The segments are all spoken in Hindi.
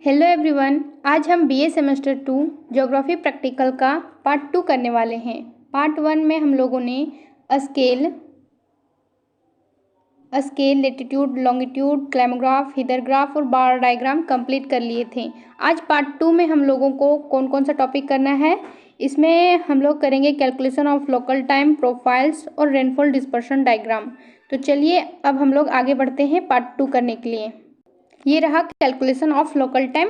हेलो एवरीवन, आज हम बीए सेमेस्टर 2 ज्योग्राफी प्रैक्टिकल का पार्ट 2 करने वाले हैं। पार्ट 1 में हम लोगों ने स्केल, लेटीट्यूड, लॉन्गिट्यूड, क्लेमोग्राफ, हिदरग्राफ और बार डायग्राम कंप्लीट कर लिए थे। आज पार्ट 2 में हम लोगों को कौन कौन सा टॉपिक करना है, इसमें हम लोग करेंगे calculation of local time, profiles और रेनफॉल डिस्पर्शन डायग्राम। तो चलिए अब हम लोग आगे बढ़ते हैं पार्ट 2 करने के लिए। ये रहा calculation of local time.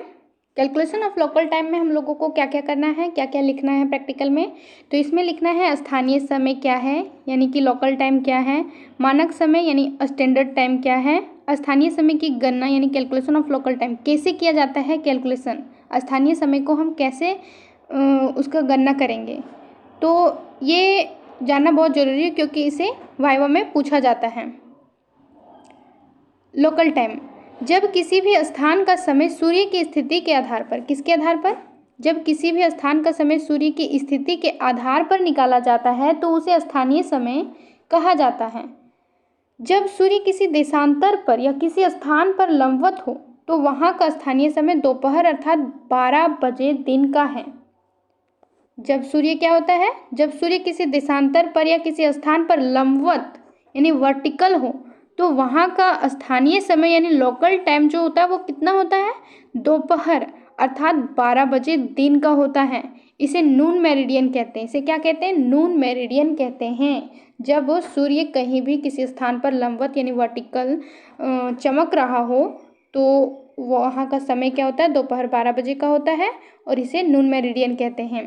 Calculation of local time में हम लोगों को क्या क्या करना है, क्या क्या लिखना है प्रैक्टिकल में। तो इसमें लिखना है स्थानीय समय क्या है, यानी कि लोकल टाइम क्या है, मानक समय यानी स्टैंडर्ड टाइम क्या है, स्थानीय समय की गणना यानी कैलकुलेशन ऑफ लोकल टाइम कैसे किया जाता है, कैलकुलेशन स्थानीय समय को हम कैसे उसका गणना करेंगे। तो ये जानना बहुत ज़रूरी है क्योंकि इसे वाइवा में पूछा जाता है। लोकल टाइम, जब किसी भी स्थान का समय सूर्य की स्थिति के आधार पर, किसके आधार पर, जब किसी भी स्थान का समय सूर्य की स्थिति के आधार पर निकाला जाता है तो उसे स्थानीय समय कहा जाता है। जब सूर्य किसी देशांतर पर या किसी स्थान पर लंबवत हो तो वहाँ का स्थानीय समय दोपहर अर्थात 12 बजे दिन का है। जब सूर्य क्या होता है, जब सूर्य किसी देशांतर पर या किसी स्थान पर लंबवत यानी वर्टिकल हो तो वहाँ का स्थानीय समय यानी लोकल टाइम जो होता है वो कितना होता है, दोपहर अर्थात 12 बजे दिन का होता है। इसे नून मेरिडियन कहते हैं। इसे क्या कहते हैं, नून मेरिडियन कहते हैं। जब सूर्य कहीं भी किसी स्थान पर लंबवत यानी वर्टिकल चमक रहा हो तो वहाँ का समय क्या होता है, दोपहर 12 बजे का होता है और इसे नून मेरिडियन कहते हैं।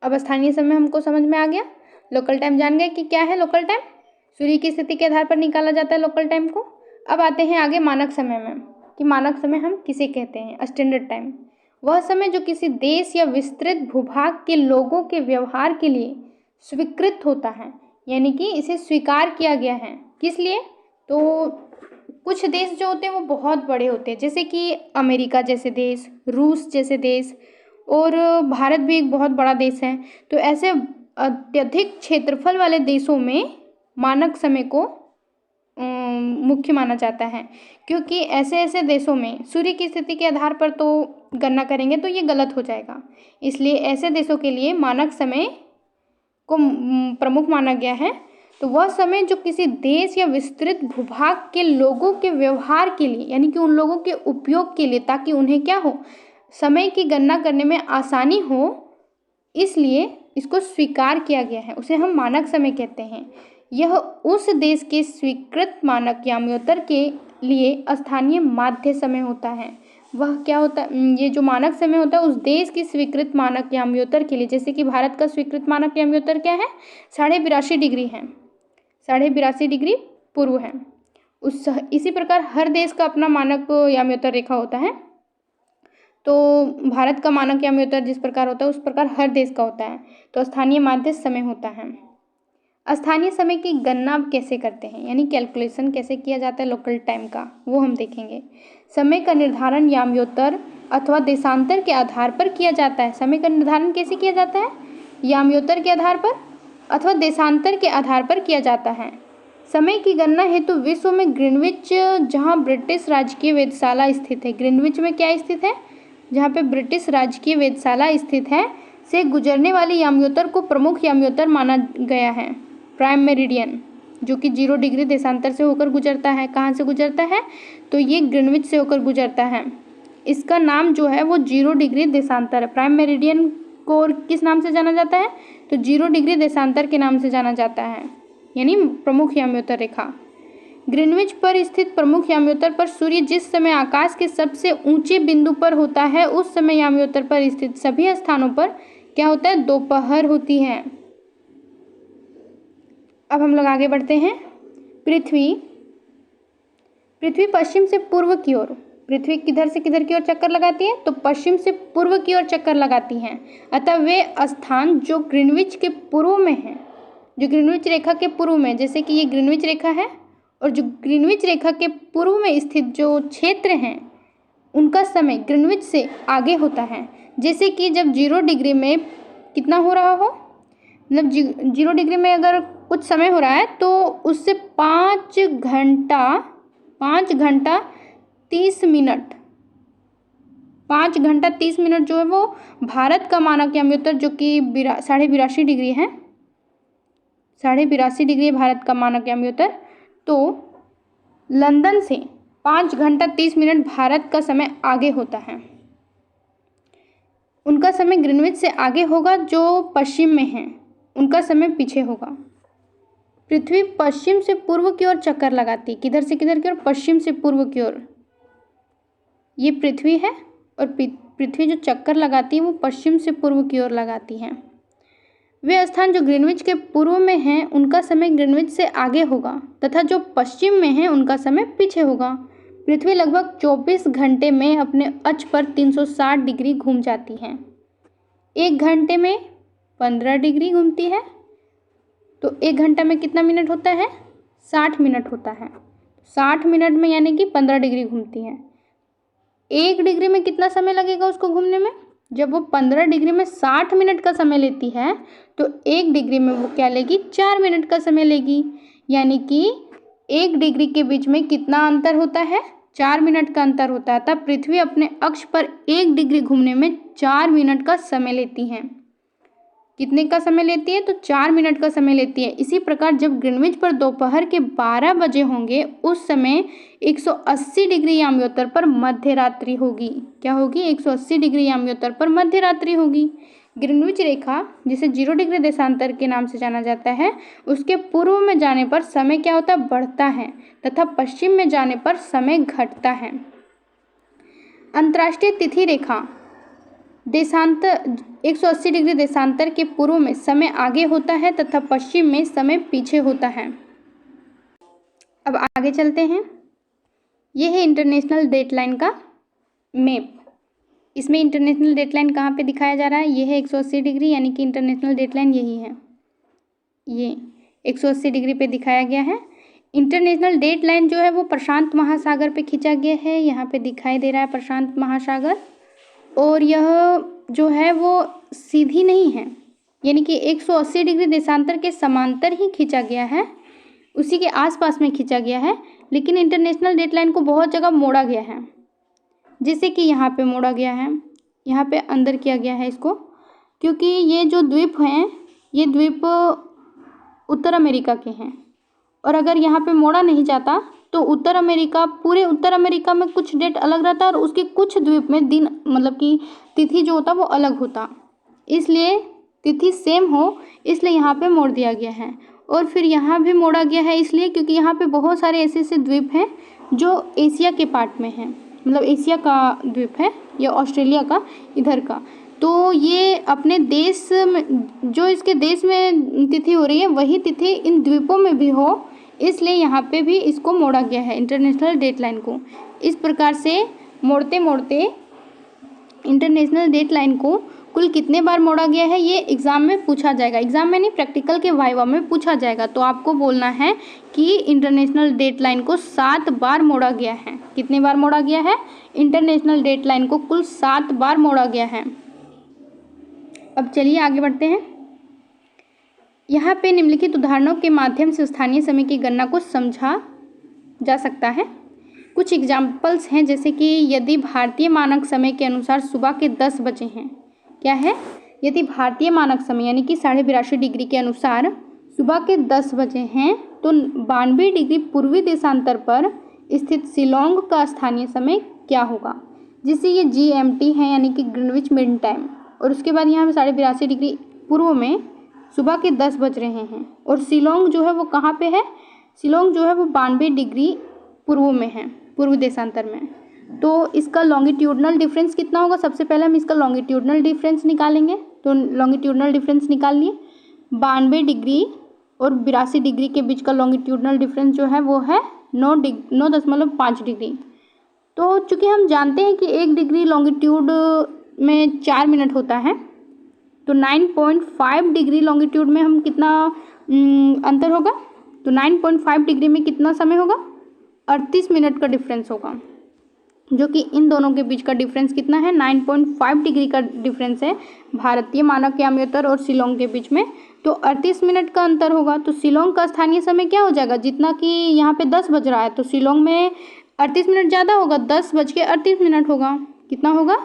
अब स्थानीय समय हमको समझ में आ गया, लोकल टाइम जान गए कि क्या है लोकल टाइम, सूर्य की स्थिति के आधार पर निकाला जाता है लोकल टाइम को। अब आते हैं आगे मानक समय में कि मानक समय हम किसे कहते हैं, स्टैंडर्ड टाइम। वह समय जो किसी देश या विस्तृत भूभाग के लोगों के व्यवहार के लिए स्वीकृत होता है, यानी कि इसे स्वीकार किया गया है। किस लिए, तो कुछ देश जो होते हैं वो बहुत बड़े होते हैं, जैसे कि अमेरिका जैसे देश, रूस जैसे देश और भारत भी एक बहुत बड़ा देश है। तो ऐसे अत्यधिक क्षेत्रफल वाले देशों में मानक समय को मुख्य माना जाता है, क्योंकि ऐसे ऐसे देशों में सूर्य की स्थिति के आधार पर तो गणना करेंगे तो ये गलत हो जाएगा। इसलिए ऐसे देशों के लिए मानक समय को प्रमुख माना गया है। तो वह समय जो किसी देश या विस्तृत भूभाग के लोगों के व्यवहार के लिए यानी कि उन लोगों के उपयोग के लिए, ताकि उन्हें क्या हो, समय की गणना करने में आसानी हो, इसलिए इसको स्वीकार किया गया है, उसे हम मानक समय कहते हैं। यह उस देश के स्वीकृत मानक याम्योत्तर के लिए स्थानीय माध्य समय होता है। वह क्या होता है, ये जो मानक समय होता है उस देश की स्वीकृत मानक याम्योत्तर के लिए, जैसे कि भारत का स्वीकृत मानक याम्योत्तर क्या है, 82.5 डिग्री है, 82.5 डिग्री पूर्व है। इसी प्रकार हर देश का अपना मानक याम्योत्तर रेखा होता है। तो भारत का मानक याम्योत्तर जिस प्रकार होता है उस प्रकार हर देश का होता है। तो स्थानीय माध्य समय होता है। स्थानीय समय की गणना कैसे करते हैं, यानी कैलकुलेशन कैसे किया जाता है लोकल टाइम का, वो हम देखेंगे। समय का निर्धारण याम्योत्तर अथवा देशांतर के आधार पर किया जाता है। समय का निर्धारण कैसे किया जाता है, याम्योत्तर के आधार पर अथवा देशांतर के आधार पर किया जाता है। समय की गणना हेतु विश्व में ग्रीनविच, जहाँ ब्रिटिश राजकीय वेधशाला स्थित है, ग्रीनविच में क्या स्थित है, जहाँ पे ब्रिटिश राजकीय वेधशाला स्थित है, से गुजरने वाली याम्योत्तर को प्रमुख याम्योत्तर माना गया है। प्राइम मेरिडियन जो कि 0 डिग्री देशांतर से होकर गुजरता है, कहाँ से गुजरता है, तो ये ग्रीनविच से होकर गुजरता है। इसका नाम जो है वो 0 डिग्री देशांतर है। प्राइम मेरिडियन को और किस नाम से जाना जाता है, तो 0 डिग्री देशांतर के नाम से जाना जाता है, यानी प्रमुख याम्योत्तर रेखा। ग्रीनविच पर स्थित प्रमुख याम्योत्तर पर सूर्य जिस समय आकाश के सबसे ऊंचे बिंदु पर होता है उस समय याम्योत्तर पर स्थित सभी स्थानों पर क्या होता है, दोपहर होती है। अब हम लोग आगे बढ़ते हैं। पृथ्वी पश्चिम से पूर्व की ओर, पृथ्वी किधर से किधर की ओर चक्कर लगाती है, तो पश्चिम से पूर्व की ओर चक्कर लगाती हैं। अतः वे स्थान जो ग्रीनविच के पूर्व में हैं, जो ग्रीनविच रेखा के पूर्व में, जैसे कि ये ग्रीनविच रेखा है और जो ग्रीनविच रेखा के पूर्व में स्थित जो क्षेत्र हैं उनका समय ग्रीनविच से आगे होता है। जैसे कि जब 0 डिग्री में कितना हो रहा हो, मतलब 0 डिग्री में अगर कुछ समय हो रहा है तो उससे 5 घंटा 30 मिनट 5 घंटा 30 मिनट जो है वो भारत का मानक यामी उत्तर जो कि 82.5 डिग्री है, 82.5 डिग्री भारत का मानक यामी उत्तर। तो लंदन से 5 घंटा 30 मिनट भारत का समय आगे होता है। उनका समय ग्रीनविच से आगे होगा, जो पश्चिम में है उनका समय पीछे होगा। पृथ्वी पश्चिम से पूर्व की ओर चक्कर लगाती है, किधर से किधर की ओर? पश्चिम से पूर्व की ओर। ये पृथ्वी है और पृथ्वी जो चक्कर लगाती है वो पश्चिम से पूर्व की ओर लगाती है। वे स्थान जो ग्रीनविच के पूर्व में हैं उनका समय ग्रीनविच से आगे होगा तथा जो पश्चिम में हैं उनका समय पीछे होगा। पृथ्वी लगभग 24 घंटे में अपने अक्ष पर 360 डिग्री घूम जाती है। 1 घंटे में 15 डिग्री घूमती है। तो 1 घंटा में कितना मिनट होता है? 60 मिनट होता है। 60 मिनट में यानी कि 15 डिग्री घूमती है। 1 डिग्री में कितना समय लगेगा उसको घूमने में? जब वो 15 डिग्री में 60 मिनट का समय लेती है तो 1 डिग्री में वो क्या लेगी? 4 मिनट का समय लेगी। यानी कि 1 डिग्री के बीच में कितना अंतर होता है? 4 मिनट का अंतर होता है। तब पृथ्वी अपने अक्ष पर 1 डिग्री घूमने में 4 मिनट का समय लेती है। कितने का समय लेती है? तो 4 मिनट का समय लेती है। इसी प्रकार जब ग्रीनविच पर दोपहर के 12 बजे होंगे उस समय 180 डिग्री यामी उत्तर पर मध्य रात्रि होगी। क्या होगी? 180 डिग्री यामी उत्तर पर मध्य रात्रि होगी। ग्रीनविच रेखा जिसे 0 डिग्री देशांतर के नाम से जाना जाता है, उसके पूर्व में जाने पर समय क्या होता है? बढ़ता है तथा पश्चिम में जाने पर समय घटता है। अंतर्राष्ट्रीय तिथि रेखा देशांतर 180 डिग्री देशांतर के पूर्व में समय आगे होता है तथा पश्चिम में समय पीछे होता है। अब आगे चलते हैं। यह है इंटरनेशनल डेटलाइन का मैप। इसमें इंटरनेशनल डेटलाइन कहाँ पे दिखाया जा रहा है? ये है 180 डिग्री, यानी कि इंटरनेशनल डेटलाइन यही है। ये 180 डिग्री पे दिखाया गया है। इंटरनेशनल डेटलाइन जो है वो प्रशांत महासागर पे खींचा गया है। यहाँ पे दिखाई दे रहा है प्रशांत महासागर। और यह जो है वो सीधी नहीं है, यानी कि 180 डिग्री देशांतर के समांतर ही खींचा गया है, उसी के आसपास में खींचा गया है। लेकिन इंटरनेशनल डेटलाइन को बहुत जगह मोड़ा गया है, जैसे कि यहाँ पे मोड़ा गया है, यहाँ पे अंदर किया गया है इसको, क्योंकि ये जो द्वीप हैं ये द्वीप उत्तर अमेरिका के हैं। और अगर यहाँ पे मोड़ा नहीं जाता तो उत्तर अमेरिका, पूरे उत्तर अमेरिका में कुछ डेट अलग रहता और उसके कुछ द्वीप में दिन मतलब कि तिथि जो होता वो अलग होता, इसलिए तिथि सेम हो इसलिए यहाँ पे मोड़ दिया गया है। और फिर यहाँ भी मोड़ा गया है इसलिए क्योंकि यहाँ पे बहुत सारे ऐसे ऐसे द्वीप हैं जो एशिया के पार्ट में हैं, मतलब एशिया का द्वीप है या ऑस्ट्रेलिया का इधर का। तो ये अपने देश में, जो इसके देश में तिथि हो रही है वही तिथि इन द्वीपों में भी हो, इसलिए यहाँ पे भी इसको मोड़ा गया है इंटरनेशनल डेटलाइन को। इस प्रकार से मोड़ते मोड़ते इंटरनेशनल डेटलाइन को कुल कितने बार मोड़ा गया है ये एग्ज़ाम में पूछा जाएगा। एग्ज़ाम में नहीं, प्रैक्टिकल के वाइवा में पूछा जाएगा। तो आपको बोलना है कि इंटरनेशनल डेटलाइन को 7 बार मोड़ा गया है। कितने बार मोड़ा गया है? इंटरनेशनल डेटलाइन को कुल 7 बार मोड़ा गया है। अब चलिए आगे बढ़ते हैं। यहाँ पे निम्नलिखित उदाहरणों के माध्यम से स्थानीय समय की गणना को समझा जा सकता है। कुछ एग्जाम्पल्स हैं, जैसे कि यदि भारतीय मानक समय के अनुसार सुबह के 10 बजे हैं। क्या है? यदि भारतीय मानक समय यानी कि 82.5 डिग्री के अनुसार सुबह के 10 बजे हैं तो 92 डिग्री पूर्वी देशांतर पर स्थित शिलोंग का स्थानीय समय क्या होगा? जिससे ये GMT है यानी कि ग्रीनविच मीन टाइम। और उसके बाद यहाँ पे 82.5 डिग्री पूर्व में सुबह के 10 बज रहे हैं। और शिलोंग जो है वो कहाँ पे है? शिलोंग जो है वो 92 डिग्री पूर्व में है, पूर्व देशांतर में। तो इसका लॉन्गिट्यूडनल डिफरेंस कितना होगा? सबसे पहले हम इसका लॉन्गिट्यूडनल डिफरेंस निकालेंगे। तो लॉन्गिट्यूडनल डिफरेंस निकाल लिए। 92 डिग्री और 82 डिग्री के बीच का लॉन्गिट्यूडनल डिफरेंस जो है वो है 9.5 डिग्री। तो चूँकि हम जानते हैं कि 1 डिग्री लॉन्गिट्यूड में 4 मिनट होता है, तो 9.5 डिग्री लॉन्गिट्यूड में हम कितना अंतर होगा? तो 9.5 डिग्री में कितना समय होगा? 38 मिनट का डिफरेंस होगा, जो कि इन दोनों के बीच का डिफरेंस कितना है? 9.5 डिग्री का डिफरेंस है भारतीय मानक यामी उत्तर और शिलोंग के बीच में। तो 38 मिनट का अंतर होगा। तो शिलोंग का स्थानीय समय क्या हो जाएगा? जितना कि यहाँ पे 10 बज रहा है तो शिलोंग में 38 मिनट ज़्यादा होगा, 10 बज के 38 मिनट होगा। कितना होगा?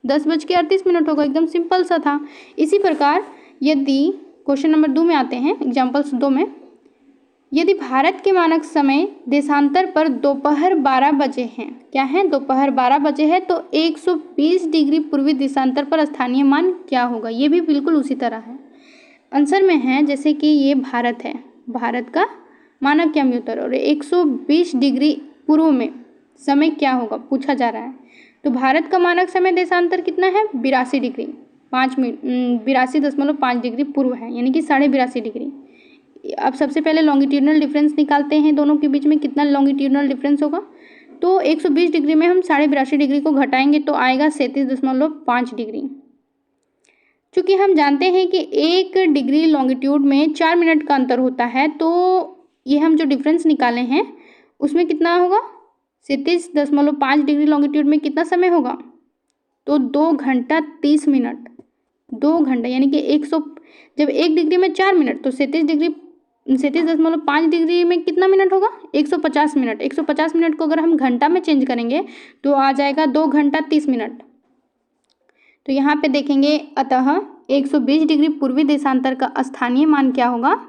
10:38 होगा। एकदम सिंपल सा था। इसी प्रकार यदि क्वेश्चन नंबर 2 में आते हैं, एग्जाम्पल्स 2 में, यदि भारत के मानक समय देशांतर पर दोपहर 12 बजे हैं, क्या है, दोपहर 12 बजे है, तो 120 डिग्री पूर्वी देशांतर पर स्थानीय मान क्या होगा। ये भी बिल्कुल उसी तरह है। आंसर में है जैसे कि ये भारत है, भारत का मानक यामी उत्तर, और 120 डिग्री पूर्व में समय क्या होगा पूछा जा रहा है। तो भारत का मानक समय देशांतर कितना है, 82 डिग्री 82.5 डिग्री पूर्व है, यानी कि 82.5 डिग्री। अब सबसे पहले लॉन्गिट्यूडनल डिफरेंस निकालते हैं दोनों के बीच में कितना लॉन्गिट्यूडनल डिफरेंस होगा। तो 120 डिग्री में हम 82.5 डिग्री को घटाएंगे तो आएगा 37.5 डिग्री। चूँकि हम जानते हैं कि 1 डिग्री लॉन्गिट्यूड में 4 मिनट का अंतर होता है, तो ये हम जो डिफरेंस निकाले हैं उसमें कितना होगा, 37.5 डिग्री लॉन्गिट्यूड में कितना समय होगा, तो 2 घंटा 30 मिनट। 2 घंटा यानी कि 100, जब 1 डिग्री में 4 मिनट तो 37.5 डिग्री में कितना मिनट होगा, 150 मिनट। 150 मिनट को अगर हम घंटा में चेंज करेंगे तो आ जाएगा 2 घंटा 30 मिनट। तो यहाँ पे देखेंगे, अतः 120 डिग्री पूर्वी देशांतर का स्थानीय मान क्या होगा।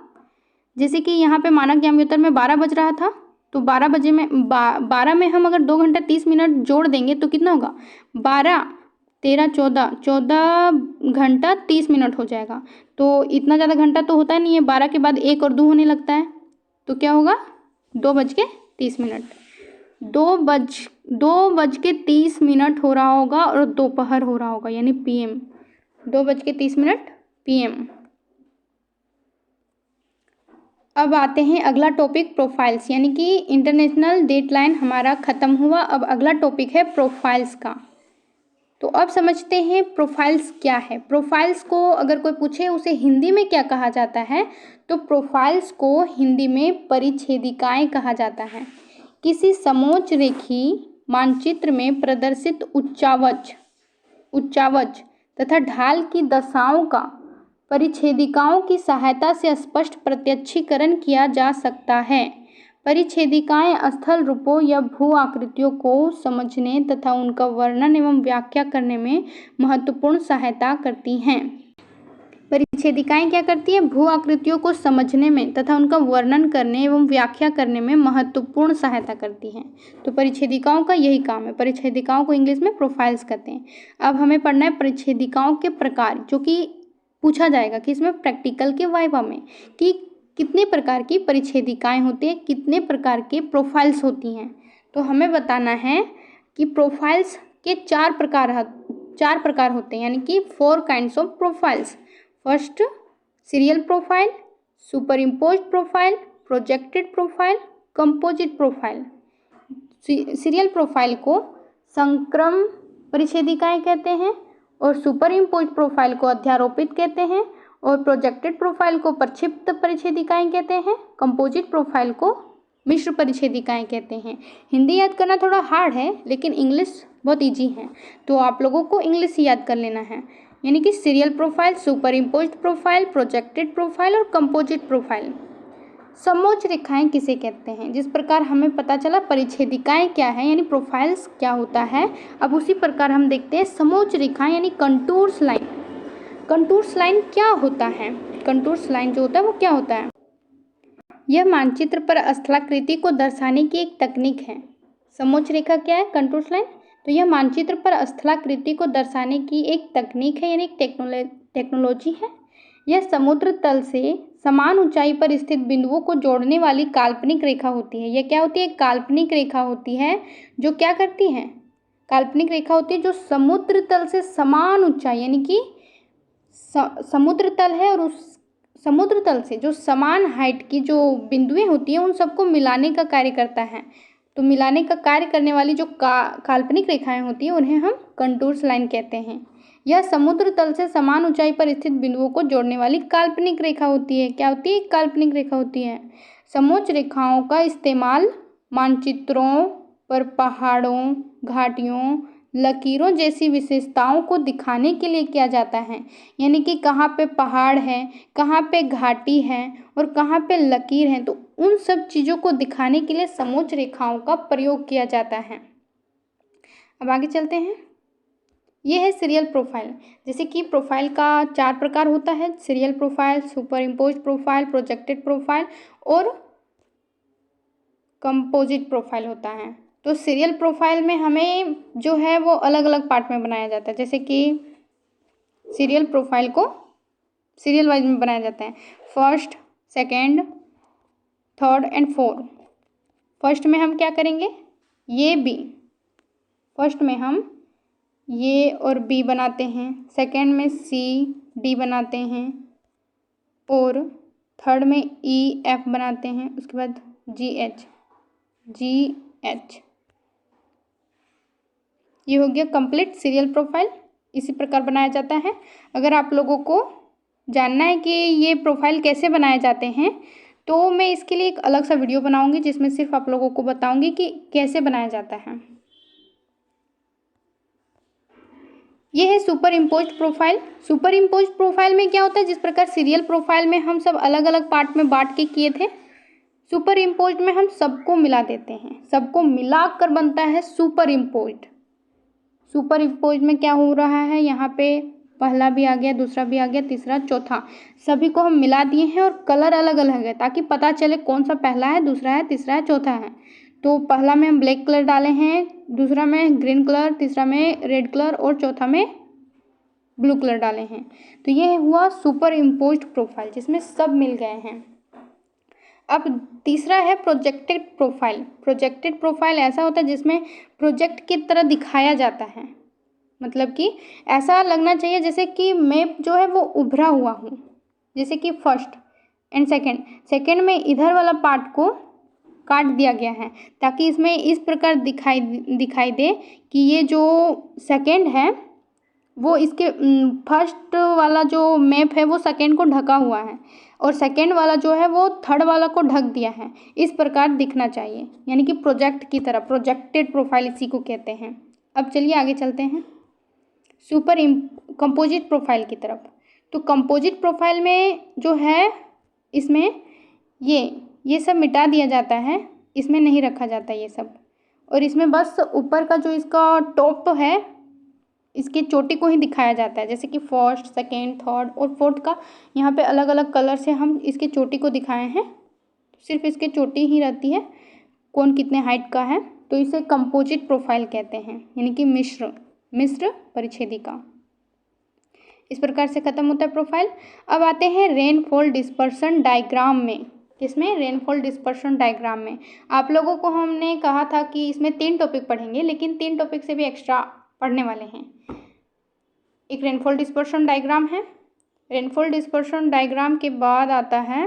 जैसे कि यहाँ पे मानक यामी उत्तर में 12 बज रहा था, तो 12 बजे में 12 में हम अगर 2 घंटा 30 मिनट जोड़ देंगे तो कितना होगा, 12 13 14 घंटा 30 मिनट हो जाएगा। तो इतना ज़्यादा घंटा तो होता नहीं है, 12 के बाद 1 और 2 होने लगता है, तो क्या होगा, 2:30 2:30 हो रहा होगा और दोपहर हो रहा होगा, यानी PM, 2:30 PM। अब आते हैं अगला टॉपिक प्रोफाइल्स, यानी कि इंटरनेशनल डेडलाइन हमारा ख़त्म हुआ। अब अगला टॉपिक है प्रोफाइल्स का। तो अब समझते हैं प्रोफाइल्स क्या है। प्रोफाइल्स को अगर कोई पूछे उसे हिंदी में क्या कहा जाता है, तो प्रोफाइल्स को हिंदी में परिच्छेदिकाएं कहा जाता है। किसी समोच्च रेखी मानचित्र में प्रदर्शित उच्चावच तथा ढाल की दशाओं का परिच्छेदिकाओं की सहायता से स्पष्ट प्रत्यक्षीकरण किया जा सकता है। परिच्छेदिकाएं स्थल रूपों या भू आकृतियों को समझने तथा उनका वर्णन एवं व्याख्या करने में महत्वपूर्ण सहायता करती हैं। परिच्छेदिकाएं क्या करती हैं, भू आकृतियों को समझने में तथा उनका वर्णन करने एवं व्याख्या करने में महत्वपूर्ण सहायता करती हैं। तो परिच्छेदिकाओं का यही काम है। परिच्छेदिकाओं को इंग्लिश में प्रोफाइल्स कहते हैं। अब हमें पढ़ना है परिच्छेदिकाओं के प्रकार, जो कि पूछा जाएगा कि इसमें प्रैक्टिकल के वाइवा में, कि कितने प्रकार की परिच्छेदिकाएं होती हैं, कितने प्रकार के प्रोफाइल्स होती हैं। तो हमें बताना है कि प्रोफाइल्स के 4 प्रकार होते हैं, यानी कि 4 kinds of profiles. First, serial profile, super imposed profile, projected profile, composite profile. Serial profile को संक्रम परिच्छेदिकाएं कहते हैं और सुपर इम्पोज्ड प्रोफाइल को अध्यारोपित कहते हैं और प्रोजेक्टेड प्रोफाइल को प्रक्षिप्त परिच्छेदिकाएं कहते हैं। कंपोजिट प्रोफाइल को मिश्र परिच्छेदिकाएं कहते हैं। हिंदी याद करना थोड़ा हार्ड है, लेकिन इंग्लिश बहुत इजी है, तो आप लोगों को इंग्लिश याद कर लेना है। यानी कि serial profile, super imposed profile, projected profile और कंपोजिट प्रोफाइल। समोच्च रेखाएं किसे कहते हैं। जिस प्रकार हमें पता चला परिच्छेदिकाएं क्या है, यानी प्रोफाइल्स क्या होता है, अब उसी प्रकार हम देखते हैं समोच्च रेखाएं यानी कंटूर्स लाइन। कंटूर्स लाइन क्या होता है, कंटूर्स लाइन जो होता है वो क्या होता है। यह मानचित्र पर स्थलाकृति को दर्शाने की एक तकनीक है। समोच्च रेखा क्या है, कंटूर्स लाइन, तो यह मानचित्र पर स्थलाकृति को दर्शाने की एक तकनीक है, यानी एक टेक्नोलॉजी है। यह समुद्र तल से समान ऊंचाई पर स्थित बिंदुओं को जोड़ने वाली काल्पनिक रेखा होती है। यह क्या होती है, काल्पनिक रेखा होती है, जो क्या करती है, काल्पनिक रेखा होती है जो समुद्र तल से समान ऊंचाई, यानी कि समुद्र तल है और उस समुद्र तल से जो समान हाइट की जो बिंदुएं होती हैं उन सबको मिलाने का कार्य करता है। तो मिलाने का कार्य करने वाली जो काल्पनिक रेखाएं होती हैं उन्हें हम कंटूर्स लाइन कहते हैं। यह समुद्र तल से समान ऊंचाई पर स्थित बिंदुओं को जोड़ने वाली काल्पनिक रेखा होती है। क्या होती है, काल्पनिक रेखा होती है। समोच्च रेखाओं का इस्तेमाल मानचित्रों पर पहाड़ों, घाटियों, लकीरों जैसी विशेषताओं को दिखाने के लिए किया जाता है। यानी कि कहाँ पे पहाड़ है, कहाँ पे घाटी है और कहाँ पे लकीर है, तो उन सब चीज़ों को दिखाने के लिए समोच्च रेखाओं का प्रयोग किया जाता है। अब आगे चलते हैं। ये है सीरियल प्रोफाइल। जैसे कि प्रोफाइल का 4 प्रकार होता है, serial profile, super imposed profile, projected profile और कंपोजिट प्रोफाइल होता है। तो सीरियल प्रोफाइल में हमें जो है वो अलग अलग पार्ट में बनाया जाता है। जैसे कि सीरियल प्रोफाइल को सीरियल वाइज में बनाया जाता है, first, second, third and fourth. First में हम क्या करेंगे, ये बी, फर्स्ट में हम ये और बी बनाते हैं, सेकेंड में सी डी बनाते हैं और थर्ड में ई एफ बनाते हैं, उसके बाद जी एच। ये हो गया कंप्लीट सीरियल प्रोफाइल। इसी प्रकार बनाया जाता है। अगर आप लोगों को जानना है कि ये प्रोफाइल कैसे बनाए जाते हैं तो मैं इसके लिए एक अलग सा वीडियो बनाऊंगी जिसमें सिर्फ आप लोगों को बताऊंगी कि कैसे बनाया जाता है। ये है super imposed profile. Super imposed profile में क्या होता है, जिस प्रकार सीरियल प्रोफाइल में हम सब अलग अलग पार्ट में बांट के किए थे, सुपर इम्पोज्ड में हम सबको मिला देते हैं, सबको मिलाकर बनता है सुपर इम्पोज्ड। सुपर इम्पोज्ड में क्या हो रहा है, यहाँ पे पहला भी आ गया, दूसरा भी आ गया, तीसरा, चौथा, सभी को हम मिला दिए हैं और कलर अलग अलग है ताकि पता चले कौन सा पहला है, दूसरा है, तीसरा है, चौथा है। तो पहला में हम ब्लैक कलर डाले हैं, दूसरा में ग्रीन कलर, तीसरा में रेड कलर और चौथा में ब्लू कलर डाले हैं। तो ये हुआ सुपर इम्पोज्ड प्रोफाइल जिसमें सब मिल गए हैं। अब तीसरा है प्रोजेक्टेड प्रोफाइल। प्रोजेक्टेड प्रोफाइल ऐसा होता है जिसमें प्रोजेक्ट की तरह दिखाया जाता है, मतलब कि ऐसा लगना चाहिए जैसे कि मैप जो है वो उभरा हुआ हो। जैसे कि फर्स्ट एंड सेकेंड में इधर वाला पार्ट को काट दिया गया है ताकि इसमें इस प्रकार दिखाई दे कि ये जो सेकेंड है वो इसके फर्स्ट वाला जो मैप है वो सेकेंड को ढका हुआ है और सेकेंड वाला जो है वो थर्ड वाला को ढक दिया है। इस प्रकार दिखना चाहिए, यानी कि प्रोजेक्ट की तरह, प्रोजेक्टेड प्रोफाइल इसी को कहते हैं। अब चलिए आगे चलते हैं सुपर कंपोजिट प्रोफाइल की तरफ। तो कंपोजिट प्रोफाइल में जो है इसमें ये सब मिटा दिया जाता है, इसमें नहीं रखा जाता ये सब, और इसमें बस ऊपर का जो इसका टॉप है इसकी चोटी को ही दिखाया जाता है। जैसे कि फर्स्ट, सेकेंड, थर्ड और फोर्थ का यहाँ पे अलग अलग कलर से हम इसके चोटी को दिखाए हैं, सिर्फ इसके चोटी ही रहती है, कौन कितने हाइट का है। तो इसे कंपोजिट प्रोफाइल कहते हैं, यानी कि मिश्र परिच्छेदिका। इस प्रकार से खत्म होता है प्रोफाइल। अब आते हैं रेनफॉल डिस्पर्शन डायग्राम में। किसमें, रेनफॉल डिस्पर्शन डायग्राम में। आप लोगों को हमने कहा था कि इसमें 3 टॉपिक पढ़ेंगे, लेकिन 3 टॉपिक से भी एक्स्ट्रा पढ़ने वाले हैं। एक रेनफॉल डिस्पर्शन डायग्राम है। रेनफॉल डिस्पर्शन डायग्राम के बाद आता है,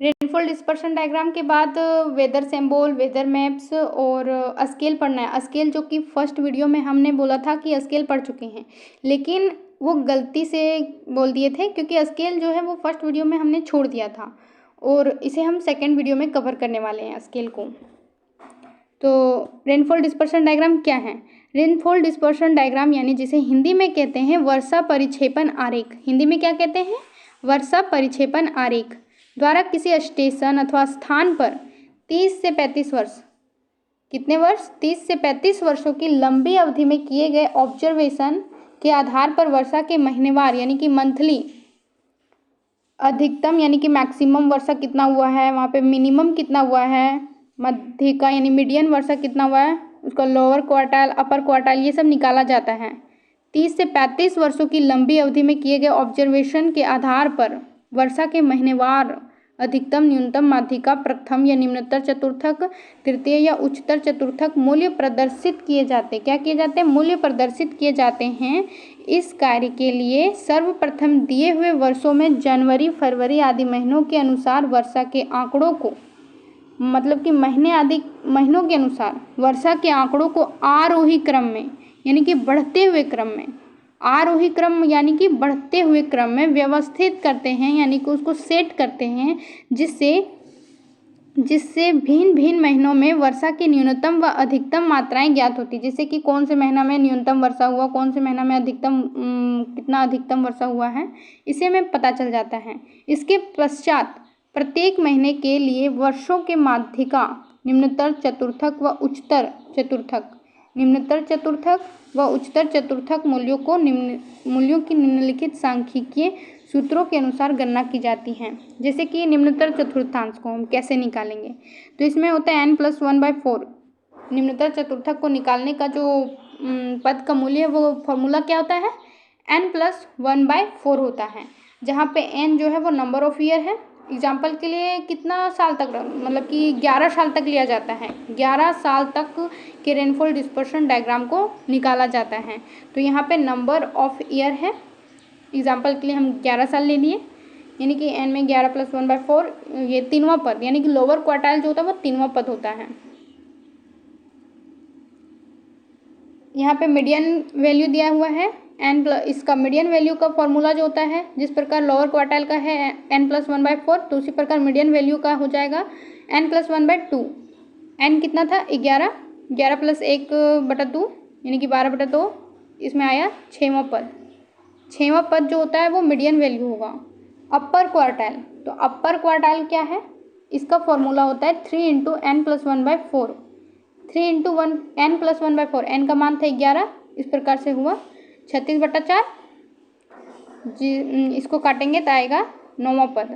रेनफॉल डिस्पर्शन डायग्राम के बाद वेदर सिंबल, वेदर मैप्स और स्केल पढ़ना है। स्केल जो कि फर्स्ट वीडियो में हमने बोला था कि स्केल पढ़ चुके हैं, लेकिन वो गलती से बोल दिए थे क्योंकि स्केल जो है वो फर्स्ट वीडियो में हमने छोड़ दिया था और इसे हम सेकेंड वीडियो में कवर करने वाले हैं स्केल को। तो रेनफॉल डिस्पर्शन डायग्राम क्या है, रेनफॉल डिस्पर्शन डायग्राम यानी जिसे हिंदी में कहते हैं वर्षा परिक्षेपण आरेख। हिंदी में क्या कहते हैं, वर्षा परिक्षेपण आरेख द्वारा किसी स्टेशन अथवा स्थान पर 30 से 35 वर्ष, कितने वर्ष, 30 से 35 वर्षों की लंबी अवधि में किए गए ऑब्जर्वेशन के आधार पर वर्षा के महीनेवार यानी कि मंथली अधिकतम यानी कि मैक्सिमम वर्षा कितना हुआ है, वहाँ पे मिनिमम कितना हुआ है, मध्यिका यानी मीडियन वर्षा कितना हुआ है, उसका लोअर क्वार्टाइल, अपर क्वार्टाइल, ये सब निकाला जाता है। 30 से 35 वर्षों की लंबी अवधि में किए गए ऑब्जर्वेशन के आधार पर वर्षा के महीनेवार अधिकतम, न्यूनतम, माध्यिका, प्रथम या निम्नतर चतुर्थक, तृतीय या उच्चतर चतुर्थक मूल्य प्रदर्शित किए जाते हैं। क्या किए जाते हैं, मूल्य प्रदर्शित किए जाते हैं। इस कार्य के लिए सर्वप्रथम दिए हुए वर्षों में जनवरी, फरवरी आदि महीनों के अनुसार वर्षा के आंकड़ों को, मतलब कि महीने आदि महीनों के अनुसार वर्षा के आंकड़ों को आरोही क्रम में यानी कि बढ़ते हुए क्रम में, आरोही क्रम यानी कि बढ़ते हुए क्रम में व्यवस्थित करते हैं, यानी कि उसको सेट करते हैं, जिससे भिन्न भिन्न महीनों में वर्षा की न्यूनतम व अधिकतम मात्राएं ज्ञात होती। जैसे कि कौन से महीना में न्यूनतम वर्षा हुआ, कौन से महीना में अधिकतम कितना अधिकतम वर्षा हुआ है, इसे हमें पता चल जाता है। इसके पश्चात प्रत्येक महीने के लिए वर्षों के माध्यिका, निम्नतर चतुर्थक व उच्चतर चतुर्थक निम्नतर चतुर्थक व उच्चतर चतुर्थक मूल्यों की निम्नलिखित सांख्यिकीय सूत्रों के अनुसार गणना की जाती हैं। जैसे कि निम्नतर चतुर्थांश को हम कैसे निकालेंगे, तो इसमें होता है n+1/4। निम्नतर चतुर्थक को निकालने का जो पद का मूल्य है वो फॉर्मूला क्या होता है, n+1/4 होता है, जहाँ पे n जो है वो नंबर ऑफ ईयर है। एग्जाम्पल के लिए कितना साल तक, मतलब कि 11 साल तक लिया जाता है, 11 साल तक के रेनफॉल डिस्पर्शन डायग्राम को निकाला जाता है। तो यहाँ पे नंबर ऑफ ईयर है, एग्जाम्पल के लिए हम 11 साल ले लिए, यानी कि n में 11 + 1/4, ये तीनवां पद, यानी कि लोअर क्वार्टाइल जो होता है वो तीनवां पद होता है। यहाँ पे मीडियन वैल्यू दिया हुआ है इसका मीडियन वैल्यू का फॉर्मूला जो होता है, जिस प्रकार लोअर क्वार्टाइल का है n+1/4, तो उसी प्रकार मीडियन वैल्यू का हो जाएगा n+1/2। n कितना था, 11, 11 + 1/2 यानी कि 12/2, इसमें आया 6वां पद। 6वां पद जो होता है वो मीडियन वैल्यू होगा। अपर क्वार्टाइल, तो अपर क्वार्टाइल क्या है, इसका फॉर्मूला होता है 3 × n+1/4। 3 × n+1/4, n का मान था 11, इस प्रकार से हुआ 36/4। इसको काटेंगे तो आएगा 9वां पद।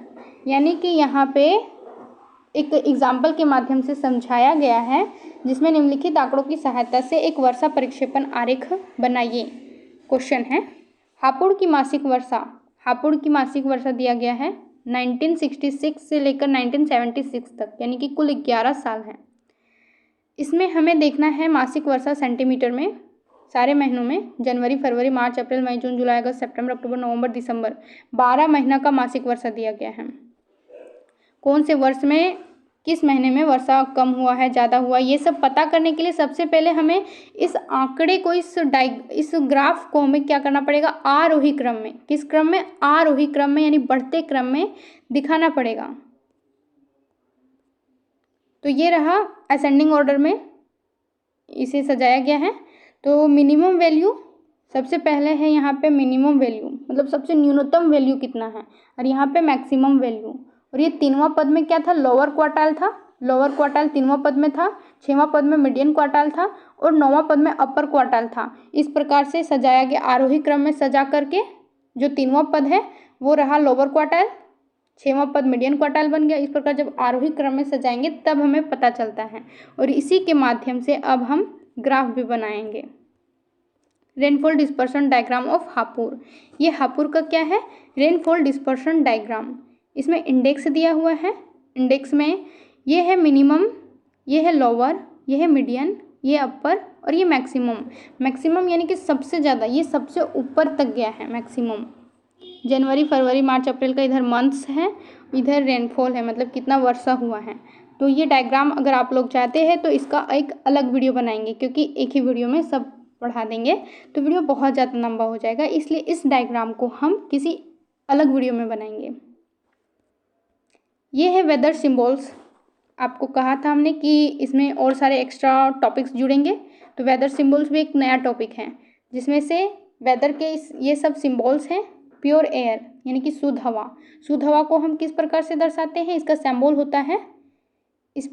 यानी कि यहाँ पे एक एग्जाम्पल के माध्यम से समझाया गया है, जिसमें निम्नलिखित आंकड़ों की सहायता से एक वर्षा परिक्षेपण आरेख बनाइए। क्वेश्चन है, हापुड़ की मासिक वर्षा दिया गया है 1966 से लेकर 1976 तक, यानी कि कुल 11 साल हैं। इसमें हमें देखना है मासिक वर्षा सेंटीमीटर में सारे महीनों में, जनवरी, फरवरी, मार्च, अप्रैल, मई, जून, जुलाई, अगस्त, सितंबर, अक्टूबर, नवंबर, दिसंबर, 12 महीना का मासिक वर्षा दिया गया है। कौन से वर्ष में किस महीने में वर्षा कम हुआ है, ज़्यादा हुआ, ये सब पता करने के लिए सबसे पहले हमें इस आंकड़े को, इस ग्राफ को हमें क्या करना पड़ेगा, आरोही क्रम में। किस क्रम में, आरोही क्रम में, यानी बढ़ते क्रम में दिखाना पड़ेगा। तो ये रहा असेंडिंग ऑर्डर में इसे सजाया गया है। तो मिनिमम वैल्यू सबसे पहले है, यहाँ पे मिनिमम वैल्यू मतलब सबसे न्यूनतम वैल्यू कितना है, और यहाँ पे मैक्सिमम वैल्यू। और ये तीनवां पद में क्या था, लोअर क्वार्टाइल था, लोअर क्वार्टाइल तीनवां पद में था, 6वां पद में मीडियन क्वार्टाइल था, और 9वां पद में अपर क्वार्टाइल था। इस प्रकार से सजाया गया, आरोही क्रम में सजा करके जो तीनवां पद है वो रहा लोअर क्वार्टाइल, 6वां पद मीडियन क्वार्टाइल बन गया। इस प्रकार जब आरोही क्रम में सजाएंगे तब हमें पता चलता है, और इसी के माध्यम से अब हम ग्राफ भी बनाएंगे। Rainfall dispersion diagram of Hapur, ये हापुड़ का क्या है, रेनफॉल डिस्पर्शन डायग्राम। इसमें इंडेक्स दिया हुआ है, इंडेक्स में ये है मिनिमम, ये है लोअर, ये है मीडियन, ये अपर, और ये मैक्सिमम। मैक्सिमम यानी कि सबसे ज़्यादा, ये सबसे ऊपर तक गया है मैक्सिमम। जनवरी, फरवरी, मार्च, अप्रैल का इधर मंथ्स है, इधर रेनफॉल है, मतलब कितना वर्षा हुआ है। तो ये डायग्राम अगर आप लोग चाहते हैं तो इसका एक अलग वीडियो बनाएंगे, क्योंकि एक ही वीडियो में सब पढ़ा देंगे तो वीडियो बहुत ज़्यादा लंबा हो जाएगा, इसलिए इस डायग्राम को हम किसी अलग वीडियो में बनाएंगे। ये है वेदर सिंबल्स। आपको कहा था हमने कि इसमें और सारे एक्स्ट्रा टॉपिक्स जुड़ेंगे, तो वेदर सिंबल्स भी एक नया टॉपिक है, जिसमें से वेदर के ये सब सिंबल्स हैं। प्योर एयर यानी कि शुद्ध हवा, शुद्ध हवा को हम किस प्रकार से दर्शाते हैं, इसका सिंबल होता है इस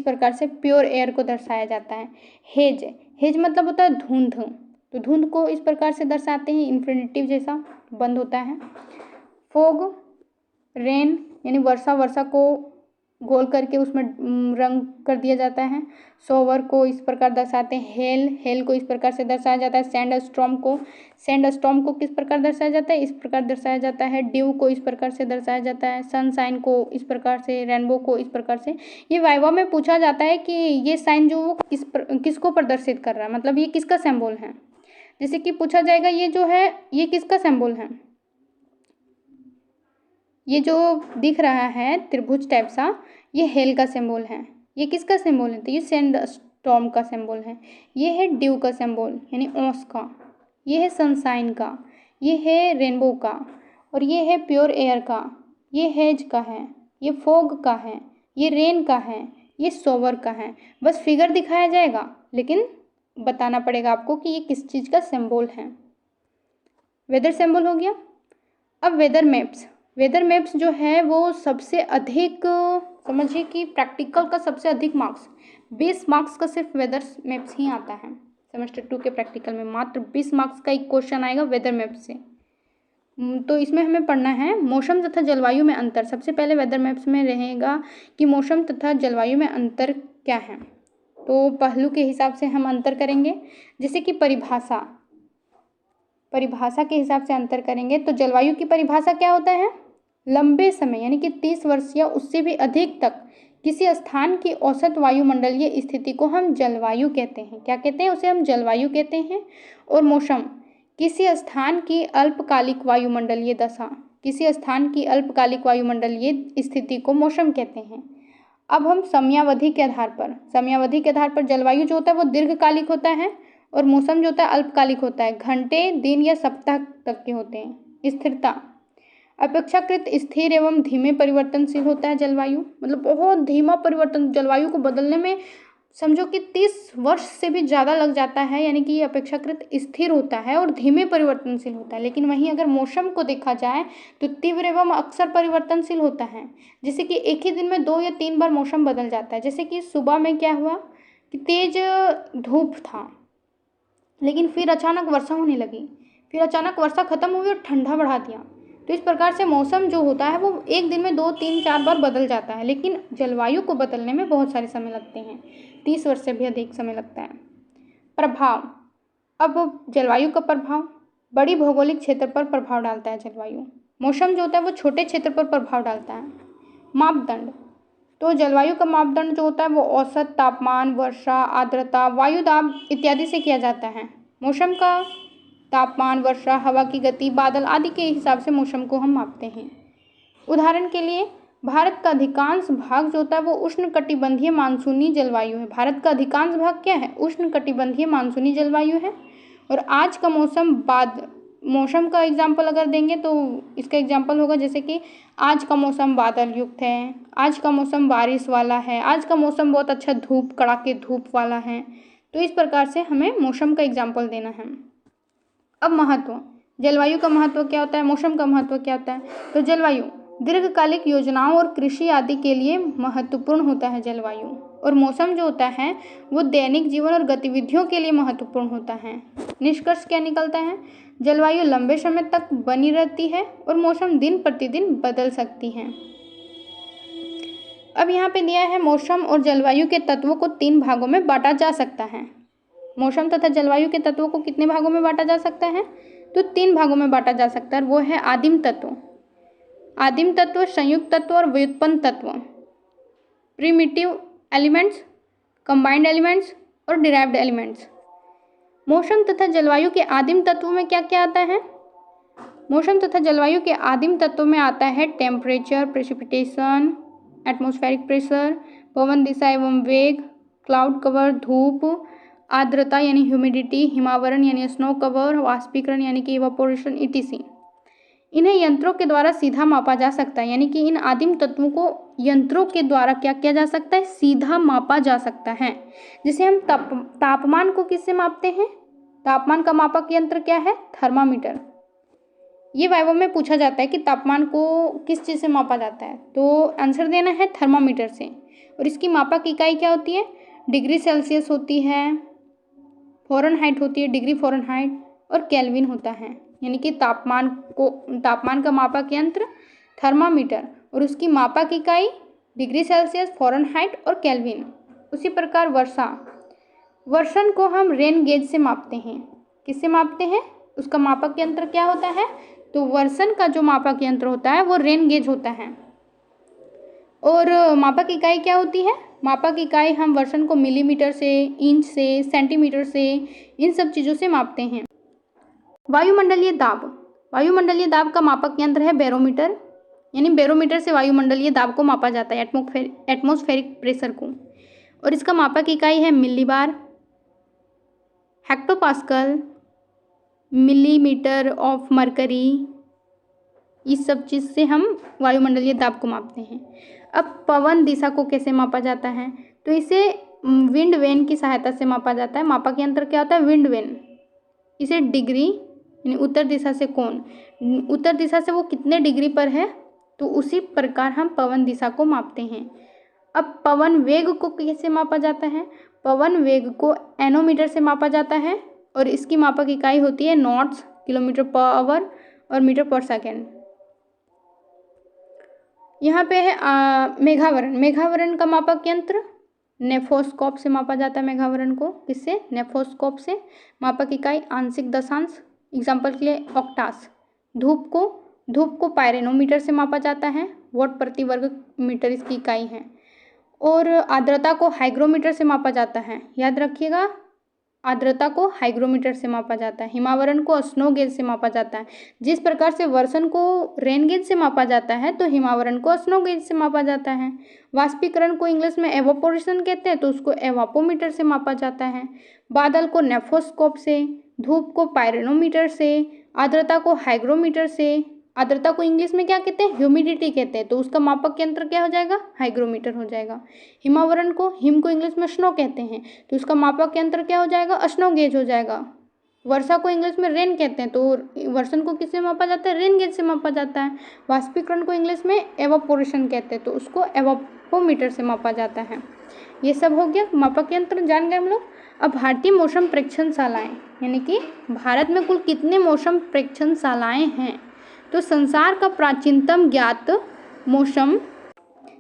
प्रकार से प्योर एयर को दर्शाया जाता है। हेज, हेज मतलब होता है धुंध, तो धुंध को इस प्रकार से दर्शाते हैं, इन्फिनिटिव जैसा बंद होता है। फोग, रेन यानी वर्षा को गोल करके उसमें रंग कर दिया जाता है। सोवर को इस प्रकार दर्शाते हैं। हेल को इस प्रकार से दर्शाया जाता है। सैंड स्टॉर्म को किस प्रकार दर्शाया जाता है, इस प्रकार दर्शाया जाता है। ड्यू को इस प्रकार से दर्शाया जाता है। सनशाइन को इस प्रकार से, रेनबो को इस प्रकार से। ये वाइवा में पूछा जाता है कि ये साइन जो वो किसको प्रदर्शित कर रहा है, मतलब ये किसका सिंबल है। जैसे कि पूछा जाएगा ये जो है ये किसका सिंबल है, ये जो दिख रहा है त्रिभुज टाइप सा, ये हेल का सिंबल है। ये किसका सिंबल है, तो ये सैंड स्टॉर्म का सिंबल है। ये है ड्यू का सिंबल यानी ओस का। ये है सनशाइन का, ये है रेनबो का, और ये है प्योर एयर का। ये हेज का है, ये फोग का है, ये रेन का है, ये सोवर का है। बस फिगर दिखाया जाएगा, लेकिन बताना पड़ेगा आपको कि ये किस चीज़ का सिंबल है। वेदर सिंबल हो गया। अब वेदर मैप्स जो है वो सबसे अधिक, समझिए कि प्रैक्टिकल का सबसे अधिक मार्क्स 20 मार्क्स का सिर्फ वेदर मैप्स ही आता है सेमेस्टर 2 के प्रैक्टिकल में, मात्र 20 मार्क्स का एक क्वेश्चन आएगा वेदर मैप से। तो इसमें हमें पढ़ना है मौसम तथा जलवायु में अंतर। सबसे पहले वेदर मैप्स में रहेगा कि मौसम तथा जलवायु में अंतर क्या है। तो पहलू के हिसाब से हम अंतर करेंगे, जैसे कि परिभाषा के हिसाब से अंतर करेंगे। तो जलवायु की परिभाषा क्या होता है? लंबे समय यानी कि 30 वर्ष या उससे भी अधिक तक किसी स्थान की औसत वायुमंडलीय स्थिति को हम जलवायु कहते हैं। क्या कहते हैं? उसे हम जलवायु कहते हैं। और मौसम किसी स्थान की अल्पकालिक वायुमंडलीय दशा, किसी स्थान की अल्पकालिक वायुमंडलीय स्थिति को मौसम कहते हैं। अब हम समयावधि के आधार पर जलवायु जो होता है वो दीर्घकालिक होता है और मौसम जो होता है अल्पकालिक होता है, घंटे, दिन या सप्ताह तक के होते हैं। स्थिरता अपेक्षाकृत स्थिर एवं धीमे परिवर्तनशील होता है जलवायु, मतलब बहुत धीमा परिवर्तन, जलवायु को बदलने में समझो कि 30 वर्ष से भी ज़्यादा लग जाता है, यानी कि ये अपेक्षाकृत स्थिर होता है और धीमे परिवर्तनशील होता है। लेकिन वहीं अगर मौसम को देखा जाए तो तीव्र एवं अक्सर परिवर्तनशील होता है, जैसे कि एक ही दिन में 2 या 3 बार मौसम बदल जाता है। जैसे कि सुबह में क्या हुआ कि तेज धूप था, लेकिन फिर अचानक वर्षा होने लगी, फिर अचानक वर्षा खत्म हुई और ठंडा बढ़ा दिया। तो इस प्रकार से मौसम जो होता है वो एक दिन में 2, 3, 4 बार बदल जाता है, लेकिन जलवायु को बदलने में बहुत सारे समय लगते हैं, 30 वर्ष से भी अधिक समय लगता है। प्रभाव, अब जलवायु का प्रभाव बड़ी भौगोलिक क्षेत्र पर प्रभाव डालता है जलवायु। मौसम जो होता है वो छोटे क्षेत्र पर प्रभाव डालता है। मापदंड, तो जलवायु का मापदंड जो होता है वो औसत तापमान, वर्षा, आर्द्रता, वायु दाब इत्यादि से किया जाता है। मौसम का तापमान, वर्षा, हवा की गति, बादल आदि के हिसाब से मौसम को हम मापते हैं। उदाहरण के लिए भारत का अधिकांश भाग जो होता है वो उष्णकटिबंधीय मानसूनी जलवायु है। भारत का अधिकांश भाग क्या है? उष्णकटिबंधीय मानसूनी जलवायु है। और आज का मौसम का एग्जाम्पल अगर देंगे तो इसका एग्जाम्पल होगा जैसे कि आज का मौसम बादल युक्त है, आज का मौसम बारिश वाला है, आज का मौसम बहुत अच्छा कड़ाके धूप वाला है। तो इस प्रकार से हमें मौसम का एग्जाम्पल देना है। अब महत्व, जलवायु का महत्व क्या होता है, मौसम का महत्व क्या होता है? तो जलवायु दीर्घकालिक योजनाओं और कृषि आदि के लिए महत्वपूर्ण होता है जलवायु। और मौसम जो होता है वो दैनिक जीवन और गतिविधियों के लिए महत्वपूर्ण होता है। निष्कर्ष क्या निकलता है? जलवायु लंबे समय तक बनी रहती है और मौसम दिन प्रतिदिन बदल सकती है। अब यहाँ पे दिया है मौसम और जलवायु के तत्वों को 3 भागों में बांटा जा सकता है। मौसम तथा जलवायु के तत्वों को कितने भागों में बांटा जा सकता है? तो 3 भागों में बांटा जा सकता है। वो है आदिम तत्व, संयुक्त तत्व और व्युत्पन्न तत्व। प्रिमिटिव एलिमेंट्स, कंबाइंड एलिमेंट्स और डिराइव्ड एलिमेंट्स। मौसम तथा जलवायु के आदिम तत्वों में क्या क्या आता है? मौसम तथा जलवायु के आदिम तत्वों में आता है टेम्परेचर, प्रेसिपिटेशन, एटमॉस्फेरिक प्रेशर, पवन दिशा एवं वेग, क्लाउड कवर, धूप, आर्द्रता यानी ह्यूमिडिटी, हिमावरण यानी स्नो कवर, वाष्पीकरण यानी कि इवापोरेशन इटीसी। इन्हें यंत्रों के द्वारा सीधा मापा जा सकता है, यानी कि इन आदिम तत्वों को यंत्रों के द्वारा क्या किया जा सकता है? सीधा मापा जा सकता है। जैसे हम तापमान को किससे मापते हैं? तापमान का मापक यंत्र क्या है? थर्मामीटर। ये वाइवा में पूछा जाता है कि तापमान को किस चीज़ से मापा जाता है, तो आंसर देना है थर्मामीटर से। और इसकी मापक इकाई क्या होती है? डिग्री सेल्सियस होती है, फ़ारेनहाइट होती है, डिग्री फ़ारेनहाइट, और केल्विन होता है। यानी कि तापमान का मापक यंत्र थर्मामीटर और उसकी मापक इकाई डिग्री सेल्सियस, फ़ारेनहाइट और केल्विन। उसी प्रकार वर्षण को हम रेन गेज से मापते हैं। किससे मापते हैं? उसका मापक यंत्र क्या होता है? तो वर्षण का जो मापक यंत्र होता है वो रेन गेज होता है। और मापक इकाई क्या होती है? मापक इकाई हम वर्षण को मिलीमीटर से, इंच से, सेंटीमीटर से, इन सब चीज़ों से मापते हैं। वायुमंडलीय दाब का मापक यंत्र है बैरोमीटर, यानी बैरोमीटर से वायुमंडलीय दाब को मापा जाता है, एटमॉस्फेरिक प्रेशर को। और इसका मापक इकाई है millibar, hectopascal, millimetre of mercury. इस सब चीज़ से हम वायुमंडलीय दाब को मापते हैं। अब पवन दिशा को कैसे मापा जाता है? तो इसे विंड वेन की सहायता से मापा जाता है। मापक यंत्र क्या होता है? Wind vane. इसे डिग्री यानी उत्तर दिशा से कोण, उत्तर दिशा से वो कितने डिग्री पर है, तो उसी प्रकार हम पवन दिशा को मापते हैं। अब पवन वेग को कैसे मापा जाता है? पवन वेग को एनोमीटर से मापा जाता है और इसकी मापक इकाई होती है नॉट्स, किलोमीटर पर आवर और मीटर पर सेकेंड। यहाँ पे है मेघावरण। मेघावरण का मापक यंत्र नेफोस्कोप से मापा जाता है। मेघावरण को किससे? नेफोस्कोप से। मापक इकाई आंशिक दशांश, एग्जाम्पल के लिए ऑक्टास। धूप को पायरेनोमीटर से मापा जाता है, वॉट प्रति वर्ग मीटर इसकी इकाई है। और आर्द्रता को हाइग्रोमीटर से मापा जाता है, याद रखिएगा, आर्द्रता को हाइग्रोमीटर से मापा जाता है। हिमावरण को स्नो गेज से मापा जाता है। जिस प्रकार से वर्षण को रेन गेज से मापा जाता है तो हिमावरण को स्नो गेज से मापा जाता है। वाष्पीकरण को इंग्लिश में एवापोरेशन कहते हैं तो उसको एवापोमीटर से मापा जाता है। बादल को नेफोस्कोप से, धूप को पायरेनोमीटर से, आर्द्रता को हाइग्रोमीटर से। आर्द्रता को इंग्लिश में क्या कहते हैं? ह्यूमिडिटी कहते हैं, तो उसका मापक यंत्र क्या हो जाएगा? हाइग्रोमीटर हो जाएगा। हिम को इंग्लिश में स्नो कहते हैं तो उसका मापक यंत्र क्या हो जाएगा? स्नो गेज हो जाएगा। वर्षा को इंग्लिश में रेन कहते हैं तो वर्षण को किससे मापा जाता है? रेन गेज से मापा जाता है। वाष्पीकरण को इंग्लिश में एवापोरेशन कहते हैं तो उसको एवापोमीटर से मापा जाता है। ये सब हो गया मापक यंत्र, जान गए हम लोग। अब भारतीय मौसम प्रेक्षणशालाएं, यानी कि भारत में कुल कितने मौसम प्रेक्षणशालाएं हैं? तो संसार का प्राचीनतम ज्ञात मौसम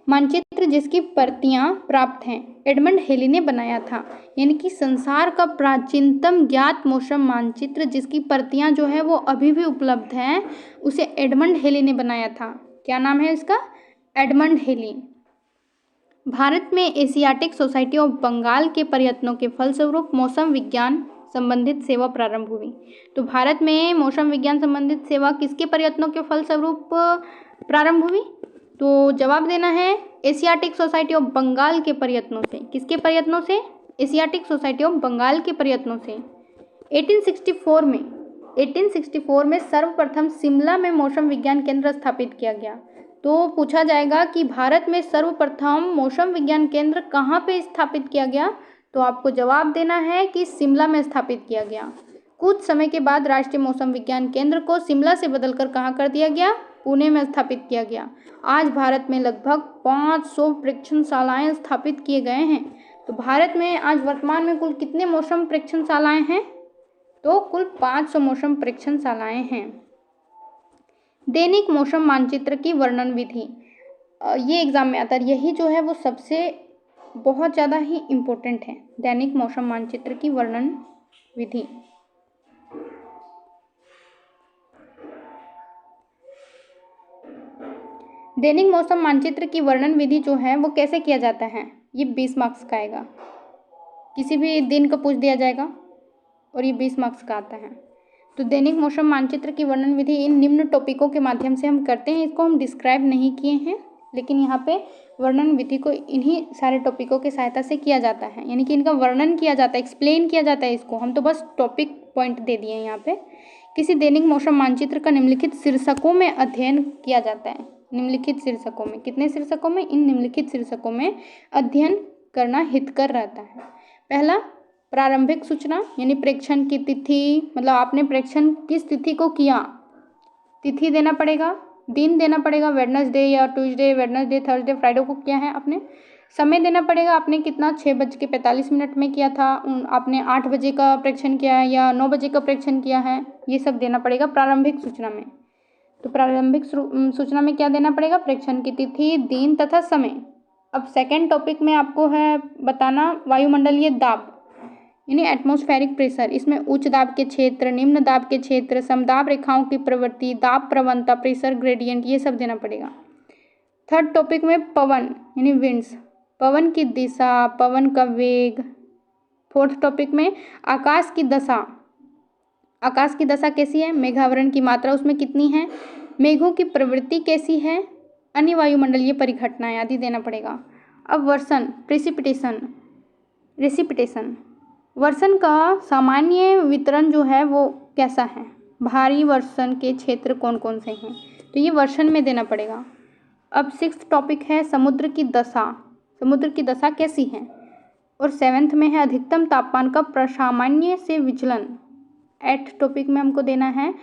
मानचित्र जिसकी प्रतियां प्राप्त हैं एडमंड हेली ने बनाया था। यानी कि संसार का प्राचीनतम ज्ञात मौसम मानचित्र जिसकी प्रतियां जो है वो अभी भी उपलब्ध हैं, उसे एडमंड हेली ने बनाया था। क्या नाम है इसका? Edmund heli. भारत में एशियाटिक सोसाइटी ऑफ बंगाल के प्रयत्नों के फलस्वरूप मौसम विज्ञान संबंधित सेवा प्रारंभ हुई। तो भारत में मौसम विज्ञान संबंधित सेवा किसके प्रयत्नों के फलस्वरूप प्रारंभ हुई? तो जवाब देना है एशियाटिक सोसाइटी ऑफ बंगाल के प्रयत्नों से। किसके प्रयत्नों से? एशियाटिक सोसाइटी ऑफ बंगाल के प्रयत्नों से। 1864 में सर्वप्रथम शिमला में मौसम विज्ञान केंद्र स्थापित किया गया। तो पूछा जाएगा कि भारत में सर्वप्रथम मौसम विज्ञान केंद्र कहाँ पे स्थापित किया गया? तो आपको जवाब देना है कि शिमला में स्थापित किया गया। कुछ समय के बाद राष्ट्रीय मौसम विज्ञान केंद्र को शिमला से बदलकर कहाँ कर दिया गया? पुणे में स्थापित किया गया। आज भारत में लगभग 500 प्रेक्षणशालाएं स्थापित किए गए हैं। तो भारत में आज वर्तमान में कुल कितने मौसम प्रेक्षणशालाएं हैं? तो कुल 500 मौसम प्रेक्षणशालाएं हैं। दैनिक मौसम मानचित्र की वर्णन विधि, ये एग्जाम में आता है। यही जो है वो सबसे बहुत ज़्यादा ही इम्पोर्टेंट है, दैनिक मौसम मानचित्र की वर्णन विधि। दैनिक मौसम मानचित्र की वर्णन विधि जो है वो कैसे किया जाता है? ये 20 मार्क्स का आएगा। किसी भी दिन का पूछ दिया जाएगा और ये 20 मार्क्स का आता है। तो दैनिक मौसम मानचित्र की वर्णन विधि इन निम्न टॉपिकों के माध्यम से हम करते हैं। इसको हम डिस्क्राइब नहीं किए हैं, लेकिन यहाँ पे वर्णन विधि को इन्हीं सारे टॉपिकों की सहायता से किया जाता है, यानी कि इनका वर्णन किया जाता है, एक्सप्लेन किया जाता है इसको। हम तो बस टॉपिक पॉइंट दे दिए हैं यहाँ पे। किसी दैनिक मौसम मानचित्र का निम्नलिखित शीर्षकों में अध्ययन किया जाता है। निम्नलिखित शीर्षकों में, कितने शीर्षकों में? इन निम्नलिखित शीर्षकों में अध्ययन करना हितकर रहता है। पहला, प्रारंभिक सूचना, यानी प्रेक्षण की तिथि, मतलब आपने प्रेक्षण किस तिथि को किया, तिथि देना पड़ेगा, दिन देना पड़ेगा, वेडनेसडे या ट्यूसडे, वेडनेसडे, थर्सडे, फ्राइडे को किया है आपने। समय देना पड़ेगा, आपने कितना 6:45 में किया था, आपने 8 बजे का प्रेक्षण किया है या 9 बजे का प्रेक्षण किया है, ये सब देना पड़ेगा प्रारंभिक सूचना में। तो प्रारंभिक सूचना में क्या देना पड़ेगा? प्रेक्षण की तिथि, दिन तथा समय। अब सेकेंड टॉपिक में आपको है बताना वायुमंडलीय दाब, यानी एटमॉस्फेरिक प्रेशर। इसमें उच्च दाब के क्षेत्र, निम्न दाब के क्षेत्र, समदाब रेखाओं की प्रवृत्ति, दाब प्रवणता, प्रेशर ग्रेडियंट, ये सब देना पड़ेगा। थर्ड टॉपिक में पवन, यानी विंड्स, पवन की दिशा, पवन का वेग। फोर्थ टॉपिक में आकाश की दशा, आकाश की दशा कैसी है, मेघावरण की मात्रा उसमें कितनी है, मेघों की प्रवृत्ति कैसी है, अन्य वायुमंडलीय परिघटनाएं आदि देना पड़ेगा। अब वर्षण, प्रेसिपिटेशन, वर्षण का सामान्य वितरण जो है वो कैसा है, भारी वर्षण के क्षेत्र कौन कौन से हैं, तो ये वर्षण में देना पड़ेगा। अब सिक्स्थ टॉपिक है समुद्र की दशा, समुद्र की दशा कैसी है। और सेवेंथ में है अधिकतम तापमान का प्रसामान्य से विचलन। एट्थ टॉपिक में हमको देना है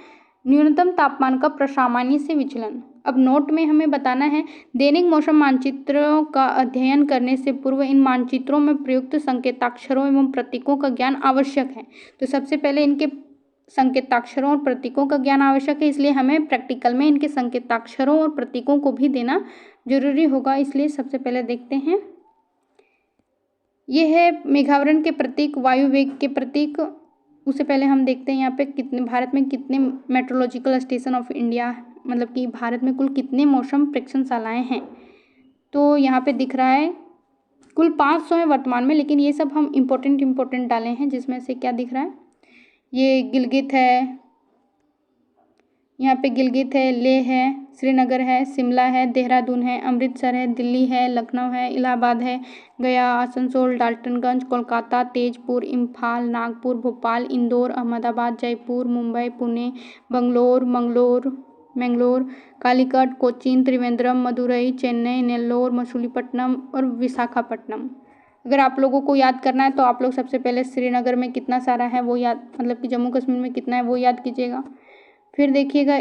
न्यूनतम तापमान का प्रसामान्य से विचलन। अब नोट में हमें बताना है, दैनिक मौसम मानचित्रों का अध्ययन करने से पूर्व इन मानचित्रों में प्रयुक्त संकेताक्षरों एवं प्रतीकों का ज्ञान आवश्यक है। तो सबसे पहले इनके संकेताक्षरों और प्रतीकों का ज्ञान आवश्यक है, इसलिए हमें प्रैक्टिकल में इनके संकेताक्षरों और प्रतीकों को भी देना जरूरी होगा। इसलिए सबसे पहले देखते हैं, ये है मेघावरण के प्रतीक, वायु वेग के प्रतीक। उससे पहले हम देखते हैं यहाँ पे कितने, भारत में कितने मेट्रोलॉजिकल स्टेशन ऑफ इंडिया, मतलब कि भारत में कुल कितने मौसम प्रेक्षणशालाएँ हैं। तो यहाँ पे दिख रहा है कुल 500 हैं वर्तमान में, लेकिन ये सब हम इम्पोर्टेंट डाले हैं, जिसमें से क्या दिख रहा है, ये गिलगित है, यहाँ पे गिलगित है, लेह है, श्रीनगर है, शिमला है, देहरादून है, अमृतसर है, दिल्ली है, लखनऊ है, इलाहाबाद है, गया, आसनसोल, डाल्टनगंज, कोलकाता, तेजपुर, इम्फाल, नागपुर, भोपाल, इंदौर, अहमदाबाद, जयपुर, मुंबई, पुणे, मैंगलोर, कालीकट, कोचीन, त्रिवेंद्रम, मदुरई, चेन्नई, नेल्लोर, मछलीपट्टनम और विशाखापट्टनम। अगर आप लोगों को याद करना है तो आप लोग सबसे पहले श्रीनगर में कितना सारा है वो याद, मतलब कि जम्मू कश्मीर में कितना है वो याद कीजिएगा। फिर देखिएगा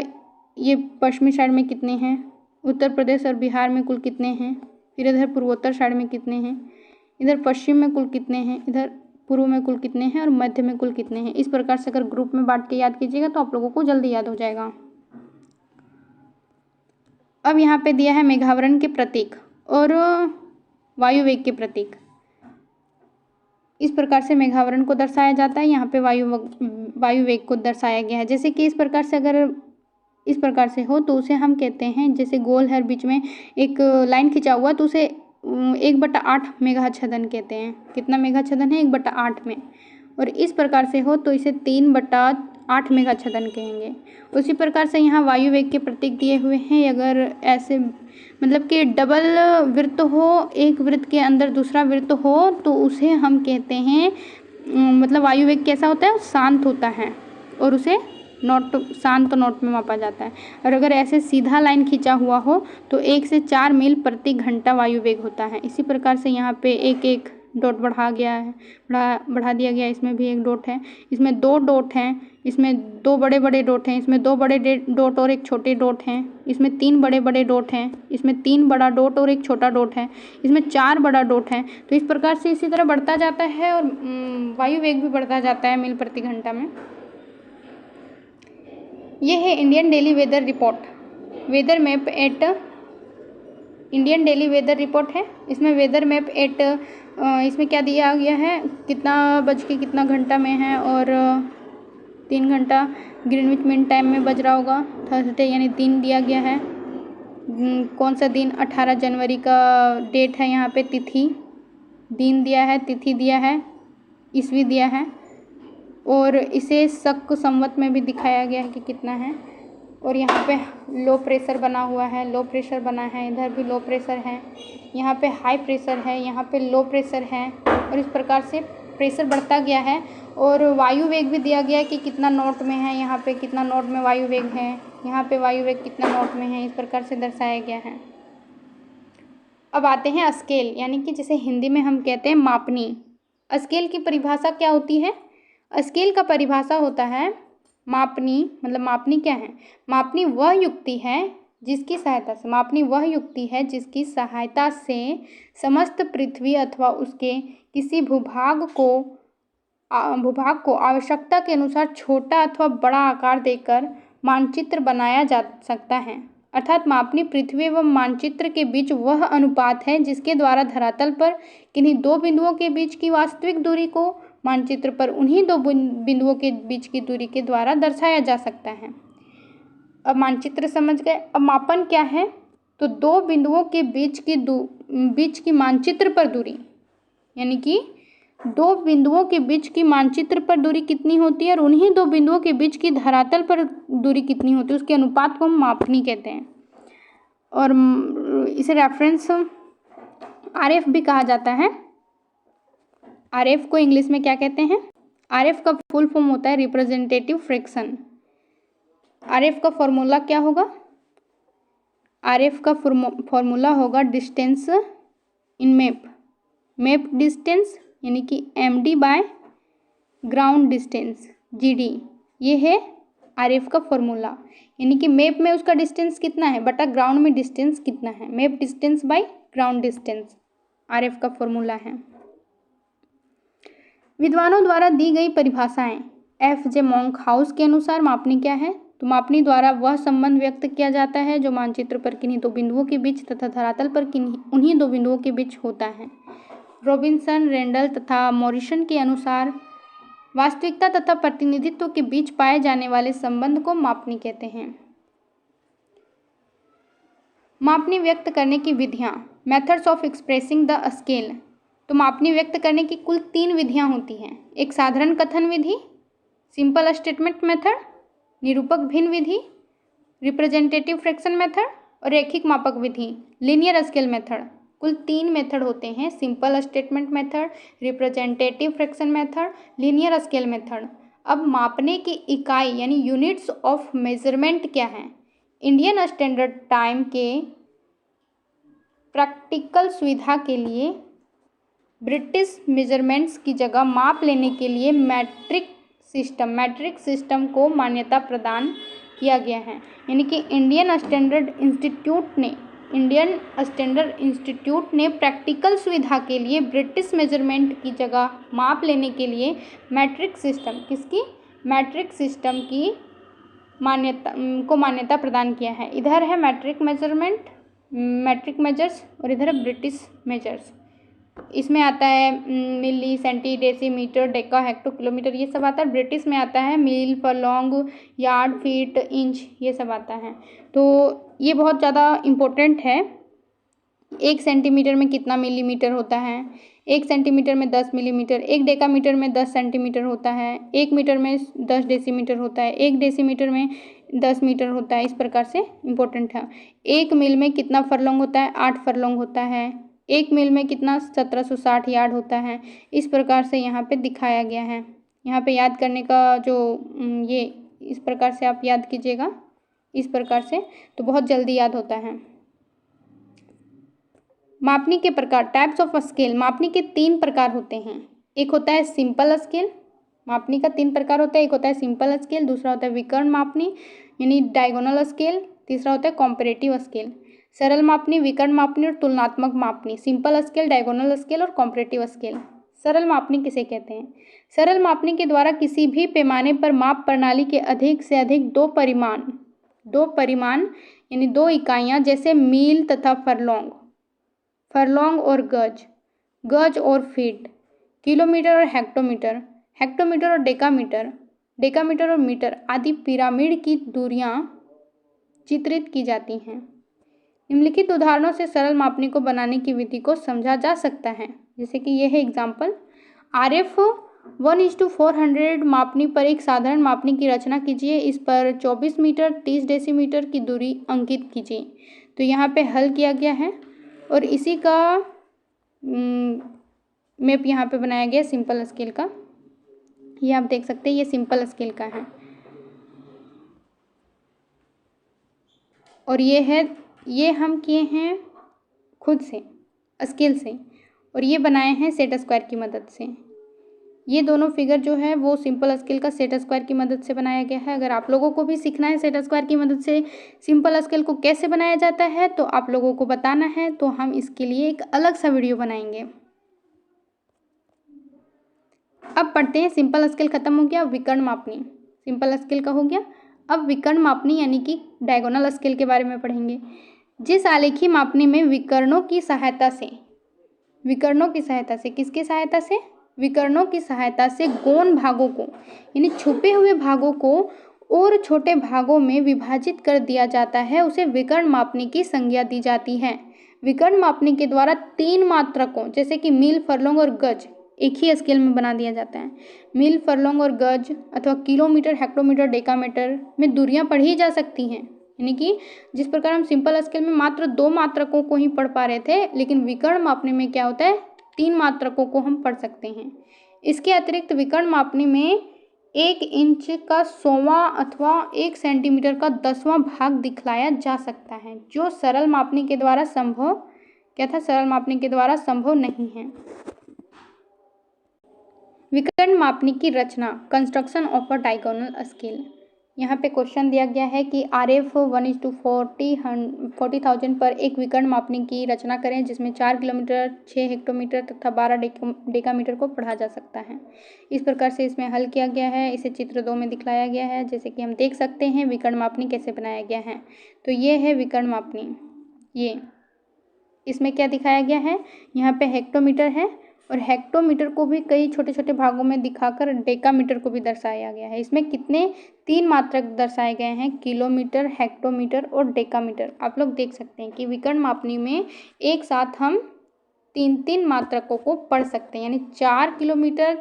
ये पश्चिमी साइड में कितने हैं, उत्तर प्रदेश और बिहार में कुल कितने हैं, फिर इधर पूर्वोत्तर साइड में कितने हैं, इधर पश्चिम में कुल कितने हैं, इधर पूर्व में कुल कितने हैं और मध्य में कुल कितने हैं। इस प्रकार से अगर ग्रुप में बांट के याद कीजिएगा तो आप लोगों को जल्दी याद हो जाएगा। अब यहाँ पे दिया है मेघावरण के प्रतीक और वायु वेग के प्रतीक। इस प्रकार से मेघावरण को दर्शाया जाता है, यहाँ पे वायु वेग को दर्शाया गया है। जैसे कि इस प्रकार से, अगर इस प्रकार से हो तो उसे हम कहते हैं, जैसे गोल है बीच में एक लाइन खिंचा हुआ, तो उसे 1/8 मेघाच्छदन कहते हैं। कितना मेघाच्छदन है? 1/8 में। और इस प्रकार से हो तो इसे 3/8 मेघाच्छदन कहेंगे। उसी प्रकार से यहाँ वायु वेग के प्रतीक दिए हुए हैं। अगर ऐसे मतलब कि डबल वृत्त हो, एक वृत्त के अंदर दूसरा वृत्त हो, तो उसे हम कहते हैं, मतलब वायु वेग कैसा होता है? शांत होता है और उसे शांत नोट में मापा जाता है। और अगर ऐसे सीधा लाइन खींचा हुआ हो तो 1 से 4 मील प्रति घंटा वायु वेग होता है। इसी प्रकार से यहाँ पे एक डॉट बढ़ा दिया गया। इसमें भी एक डॉट है, इसमें 2 डॉट हैं, इसमें 2 बड़े बड़े डॉट हैं, इसमें 2 बड़े डॉट और एक छोटे डॉट हैं, इसमें 3 बड़े बड़े डॉट हैं, इसमें 3 बड़ा डॉट और एक छोटा डॉट है, इसमें 4 बड़ा डॉट है। तो इस प्रकार से इसी तरह बढ़ता जाता है और वायु वेग भी बढ़ता जाता है मील प्रति घंटा में। ये है Indian daily weather report, weather map at Indian daily weather report है। इसमें वेदर मैप एट, इसमें क्या दिया गया है, कितना बज के कितना घंटा में है और 3 घंटा ग्रीनविच मीन टाइम में बज रहा होगा। थर्सडे यानी 3 दिया गया है। कौन सा दिन? 18 जनवरी का डेट है, यहाँ पे तिथि, दिन दिया है, तिथि दिया है, ईस्वी दिया है और इसे शक संवत में भी दिखाया गया है कि कितना है। और यहाँ पे लो प्रेशर बना हुआ है, लो प्रेशर बना है, इधर भी लो प्रेशर है, यहाँ पे हाई प्रेशर है, यहाँ पे लो प्रेशर है और इस प्रकार से प्रेशर बढ़ता गया है। और वायु वेग भी दिया गया है कि कितना नॉट में है, यहाँ पे कितना नॉट में वायु वेग है, यहाँ पे वायु वेग कितना नॉट में है, इस प्रकार से दर्शाया गया है। अब आते हैं स्केल, यानी कि जिसे हिंदी में हम कहते हैं मापनी। स्केल की परिभाषा क्या होती है? स्केल का परिभाषा होता है मापनी, मतलब मापनी क्या है? मापनी वह युक्ति है जिसकी सहायता से समस्त पृथ्वी अथवा उसके किसी भूभाग को आवश्यकता के अनुसार छोटा अथवा बड़ा आकार देकर मानचित्र बनाया जा सकता है। अर्थात मापनी पृथ्वी एवं मानचित्र के बीच वह अनुपात है जिसके द्वारा धरातल पर किन्हीं 2 बिंदुओं के बीच की वास्तविक दूरी को मानचित्र पर उन्हीं 2 बिंदुओं के बीच की दूरी के द्वारा दर्शाया जा सकता है। अब मानचित्र समझ गए। अब मापन क्या है? तो 2 बिंदुओं के बीच की मानचित्र पर दूरी, यानी कि 2 बिंदुओं के बीच की मानचित्र पर दूरी कितनी होती है और उन्हीं 2 बिंदुओं के बीच की धरातल पर दूरी कितनी होती है, उसके अनुपात को हम मापनी कहते हैं। और इसे रेफरेंस आरएफ भी कहा जाता है। आरएफ को इंग्लिश में क्या कहते हैं? आरएफ का फुल फॉर्म होता है रिप्रेजेंटेटिव फ्रैक्शन। आरएफ का फॉर्मूला क्या होगा? आरएफ का फॉर्मूला होगा डिस्टेंस इन मैप डिस्टेंस, यानी कि MD by ground distance, GD. ये है RF का फॉर्मूला, यानी कि मैप में उसका डिस्टेंस कितना है बटा ग्राउंड में डिस्टेंस कितना है, map distance by ground distance RF का फॉर्मूला है। विद्वानों द्वारा दी गई परिभाषाएं FJ मोंकहाउस के अनुसार मापनी क्या है? तो मापनी द्वारा वह संबंध व्यक्त किया जाता है जो मानचित्र पर किन्हीं दो बिंदुओं के बीच तथा धरातल पर उन्हीं दो बिंदुओं के बीच होता है। रॉबिन्सन, रेंडल तथा मॉरिसन के अनुसार वास्तविकता तथा प्रतिनिधित्व के बीच पाए जाने वाले संबंध को मापनी कहते हैं। मापनी व्यक्त करने की विधियां, methods of expressing the scale. तो मापनी व्यक्त करने की कुल 3 विधियां होती हैं। एक साधारण कथन विधि, सिंपल स्टेटमेंट मेथड, निरूपक भिन्न विधि, रिप्रेजेंटेटिव फ्रैक्शन मेथड और रैखिक मापक विधि, लीनियर स्केल मेथड। कुल 3 मेथड होते हैं, simple statement method, representative fraction method, linear scale method. अब मापने की इकाई यानी यूनिट्स ऑफ मेजरमेंट क्या है? इंडियन स्टैंडर्ड टाइम के प्रैक्टिकल सुविधा के लिए ब्रिटिश मेजरमेंट्स की जगह माप लेने के लिए मैट्रिक सिस्टम को मान्यता प्रदान किया गया है। यानी कि इंडियन स्टैंडर्ड इंस्टीट्यूट ने प्रैक्टिकल सुविधा के लिए ब्रिटिश मेजरमेंट की जगह माप लेने के लिए मैट्रिक सिस्टम की मान्यता प्रदान किया है। इधर है मैट्रिक मेजर्स और इधर है ब्रिटिश मेजर्स। इसमें आता है milli, centi, decimetre, deca, hecto, kilometre, ये सब आता है। ब्रिटिश में आता है mile, furlong, yard, feet, inch, ये सब आता है। तो ये बहुत ज़्यादा इम्पोर्टेंट है। 1 सेंटीमीटर में कितना मिलीमीटर होता है? 1 सेंटीमीटर में 10 मिलीमीटर, 1 डेकामीटर में 10 सेंटीमीटर होता है, 1 मीटर में 10 डेसीमीटर होता है, 1 डेसीमीटर में 10 मीटर होता है। इस प्रकार से इम्पोर्टेंट है। 1 मील में कितना फरलॉन्ग होता है? 8 फरलॉन्ग होता है। 1 मील में कितना? 1760 यार्ड होता है। इस प्रकार से यहाँ पे दिखाया गया है। यहाँ पे याद करने का जो ये इस प्रकार से आप याद कीजिएगा, इस प्रकार से तो बहुत जल्दी याद होता है। मापनी के प्रकार, टाइप्स ऑफ स्केल। मापनी के 3 प्रकार होते हैं। एक होता है सिंपल स्केल, मापनी का 3 प्रकार होता है। एक होता है सिंपल स्केल, दूसरा होता है विकर्ण मापनी यानी डायगोनल स्केल, तीसरा होता है कॉम्परेटिव स्केल। सरल मापनी, विकर्ण मापनी और तुलनात्मक मापनी, सिंपल स्केल, डायगोनल स्केल और कॉम्परेटिव स्केल। सरल मापनी किसे कहते हैं? सरल मापनी के द्वारा किसी भी पैमाने पर माप प्रणाली के अधिक से अधिक दो परिमाण यानी 2 इकाइयाँ जैसे मील तथा फरलॉन्ग और गज और फीट, किलोमीटर और हेक्टोमीटर और डेकामीटर और मीटर आदि पिरामिड की दूरियां चित्रित की जाती हैं। निम्नलिखित उदाहरणों से सरल मापनी को बनाने की विधि को समझा जा सकता है। जैसे कि यह है एग्जाम्पल, RF 1:400 मापनी पर एक साधारण मापनी की रचना कीजिए। इस पर 24 मीटर 30 डेसीमीटर की दूरी अंकित कीजिए। तो यहाँ पे हल किया गया है और इसी का मैप यहाँ पे बनाया गया सिंपल स्केल का। ये आप देख सकते हैं, ये सिंपल स्केल का है और ये हम किए हैं खुद से स्केल से और ये बनाए हैं सेट स्क्वायर की मदद से। ये दोनों फिगर जो है वो सिंपल स्केल का सेट स्क्वायर की मदद से बनाया गया है। अगर आप लोगों को भी सीखना है सेट स्क्वायर की मदद से सिंपल स्केल को कैसे बनाया जाता है तो आप लोगों को बताना है, तो हम इसके लिए एक अलग सा वीडियो बनाएंगे। अब पढ़ते हैं, सिंपल स्केल खत्म हो गया, विकर्ण मापनी। सिंपल स्केल का हो गया, अब विकर्ण मापनी यानी कि डायगोनल स्केल के बारे में पढ़ेंगे। जिस आलेखी मापनी में विकर्णों की सहायता से किसकी सहायता से? विकर्णों की सहायता से गौण भागों को यानी छुपे हुए भागों को और छोटे भागों में विभाजित कर दिया जाता है, उसे विकर्ण मापनी की संज्ञा दी जाती है। विकर्ण मापनी के द्वारा 3 मात्रकों जैसे कि मील, फरलॉन्ग और गज एक ही स्केल में बना दिया जाता है। मील, फरलॉन्ग और गज अथवा किलोमीटर, हेक्टोमीटर, डेकामीटर में दूरियां पढ़ी जा सकती हैं। यानी कि जिस प्रकार हम सिंपल स्केल में मात्र 2 मात्रकों को ही पढ़ पा रहे थे, लेकिन विकर्ण मापनी में क्या होता है, 3 मात्रकों को हम पढ़ सकते हैं। इसके अतिरिक्त विकर्ण मापनी में 1 इंच का 100वां अथवा 1 सेंटीमीटर का 10वां भाग दिखलाया जा सकता है, जो सरल मापनी के द्वारा संभव नहीं है। विकर्ण मापनी की रचना, construction of a diagonal scale. यहाँ पे क्वेश्चन दिया गया है कि RF 1:40,000 पर एक विकर्ण मापनी की रचना करें जिसमें 4 किलोमीटर, 6 हेक्टोमीटर तथा 12 डेकामीटर को पढ़ा जा सकता है। इस प्रकार से इसमें हल किया गया है। इसे चित्र 2 में दिखाया गया है। जैसे कि हम देख सकते हैं विकर्ण मापनी कैसे बनाया गया है। तो ये है विकर्ण मापनी। ये इसमें क्या दिखाया गया है, यहाँ पे हेक्टोमीटर है और हेक्टोमीटर को भी कई छोटे छोटे भागों में दिखाकर डेकामीटर को भी दर्शाया गया है। इसमें कितने 3 मात्रक दर्शाए गए हैं, किलोमीटर, हेक्टोमीटर और डेकामीटर। आप लोग देख सकते हैं कि विकर्ण मापनी में एक साथ हम 3 मात्रकों को पढ़ सकते हैं, यानी 4 किलोमीटर,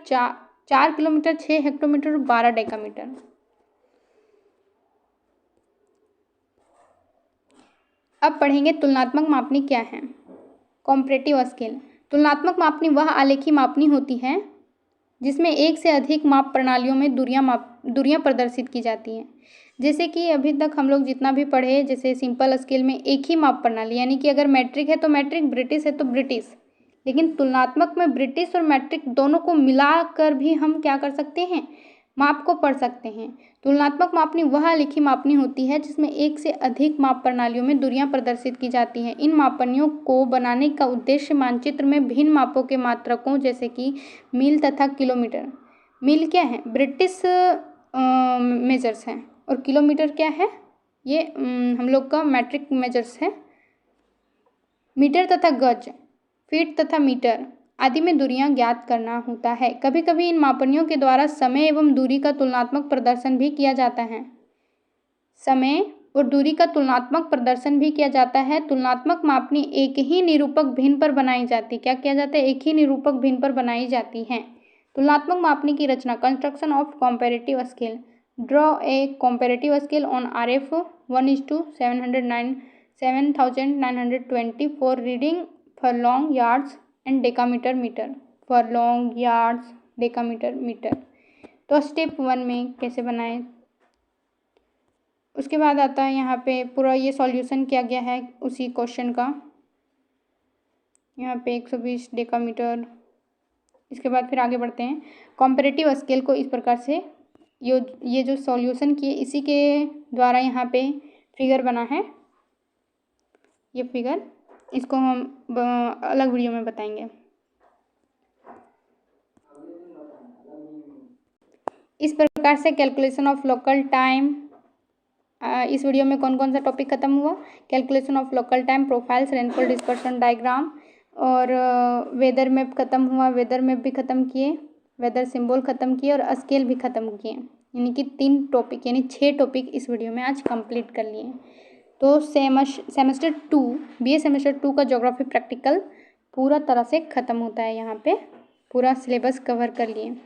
6 हेक्टोमीटर और 12 डेकामीटर। अब पढ़ेंगे तुलनात्मक मापनी क्या है। Comparative scale. तुलनात्मक मापनी वह आलेखी मापनी होती है जिसमें एक से अधिक माप प्रणालियों में दूरियां प्रदर्शित की जाती हैं। जैसे कि अभी तक हम लोग जितना भी पढ़े, जैसे सिंपल स्केल में एक ही माप प्रणाली, यानी कि अगर मैट्रिक है तो मैट्रिक, ब्रिटिश है तो ब्रिटिश। लेकिन तुलनात्मक में ब्रिटिश और मैट्रिक दोनों को मिलाकर भी हम क्या कर सकते हैं, माप को पढ़ सकते हैं। तुलनात्मक मापनी वह आलेखी मापनी होती है जिसमें एक से अधिक माप प्रणालियों में दूरियां प्रदर्शित की जाती हैं। इन मापनियों को बनाने का उद्देश्य मानचित्र में भिन्न मापों के मात्रकों जैसे कि मील तथा किलोमीटर। मील क्या है, ब्रिटिश मेजर्स हैं, और किलोमीटर क्या है, ये हम लोग का मैट्रिक मेजर्स है। मीटर तथा गज, फीट तथा मीटर आदि में दूरियां ज्ञात करना होता है। कभी कभी इन मापनियों के द्वारा समय एवं दूरी का तुलनात्मक प्रदर्शन भी किया जाता है। समय और दूरी का तुलनात्मक प्रदर्शन भी किया जाता है। तुलनात्मक मापनी एक ही निरूपक भिन्न पर बनाई जाती है। क्या किया जाता है, एक ही निरूपक भिन्न पर बनाई जाती है। तुलनात्मक मापनी की रचना। Construction of comparative scale. Draw a comparative scale on RF 1:7920 for reading furlong, yards and decametre, metre. Furlong, yards, decametre, metre. तो स्टेप 1 में कैसे बनाएं, उसके बाद आता है यहाँ पे पूरा ये सॉल्यूशन किया गया है उसी क्वेश्चन का। यहाँ पे 120 डेकामीटर। इसके बाद फिर आगे बढ़ते हैं। कॉम्पेरेटिव स्केल को इस प्रकार से ये जो सॉल्यूशन किए इसी के द्वारा यहाँ पे फिगर बना है। ये फिगर, इसको हम अलग वीडियो में बताएंगे। इस प्रकार से कैलकुलेशन ऑफ लोकल टाइम। इस वीडियो में कौन कौन सा टॉपिक खत्म हुआ, calculation of local time, profiles, rainfall dispersion diagram, और वेदर मैप खत्म हुआ। वेदर मैप भी खत्म किए, वेदर सिंबल खत्म किए और स्केल भी खत्म किए। यानी कि 3 टॉपिक, यानी 6 टॉपिक इस वीडियो में आज कंप्लीट कर लिए। तो सेमेस्टर 2, BA सेमेस्टर 2 का ज्योग्राफी प्रैक्टिकल पूरा तरह से ख़त्म होता है। यहाँ पे पूरा सिलेबस कवर कर लिए।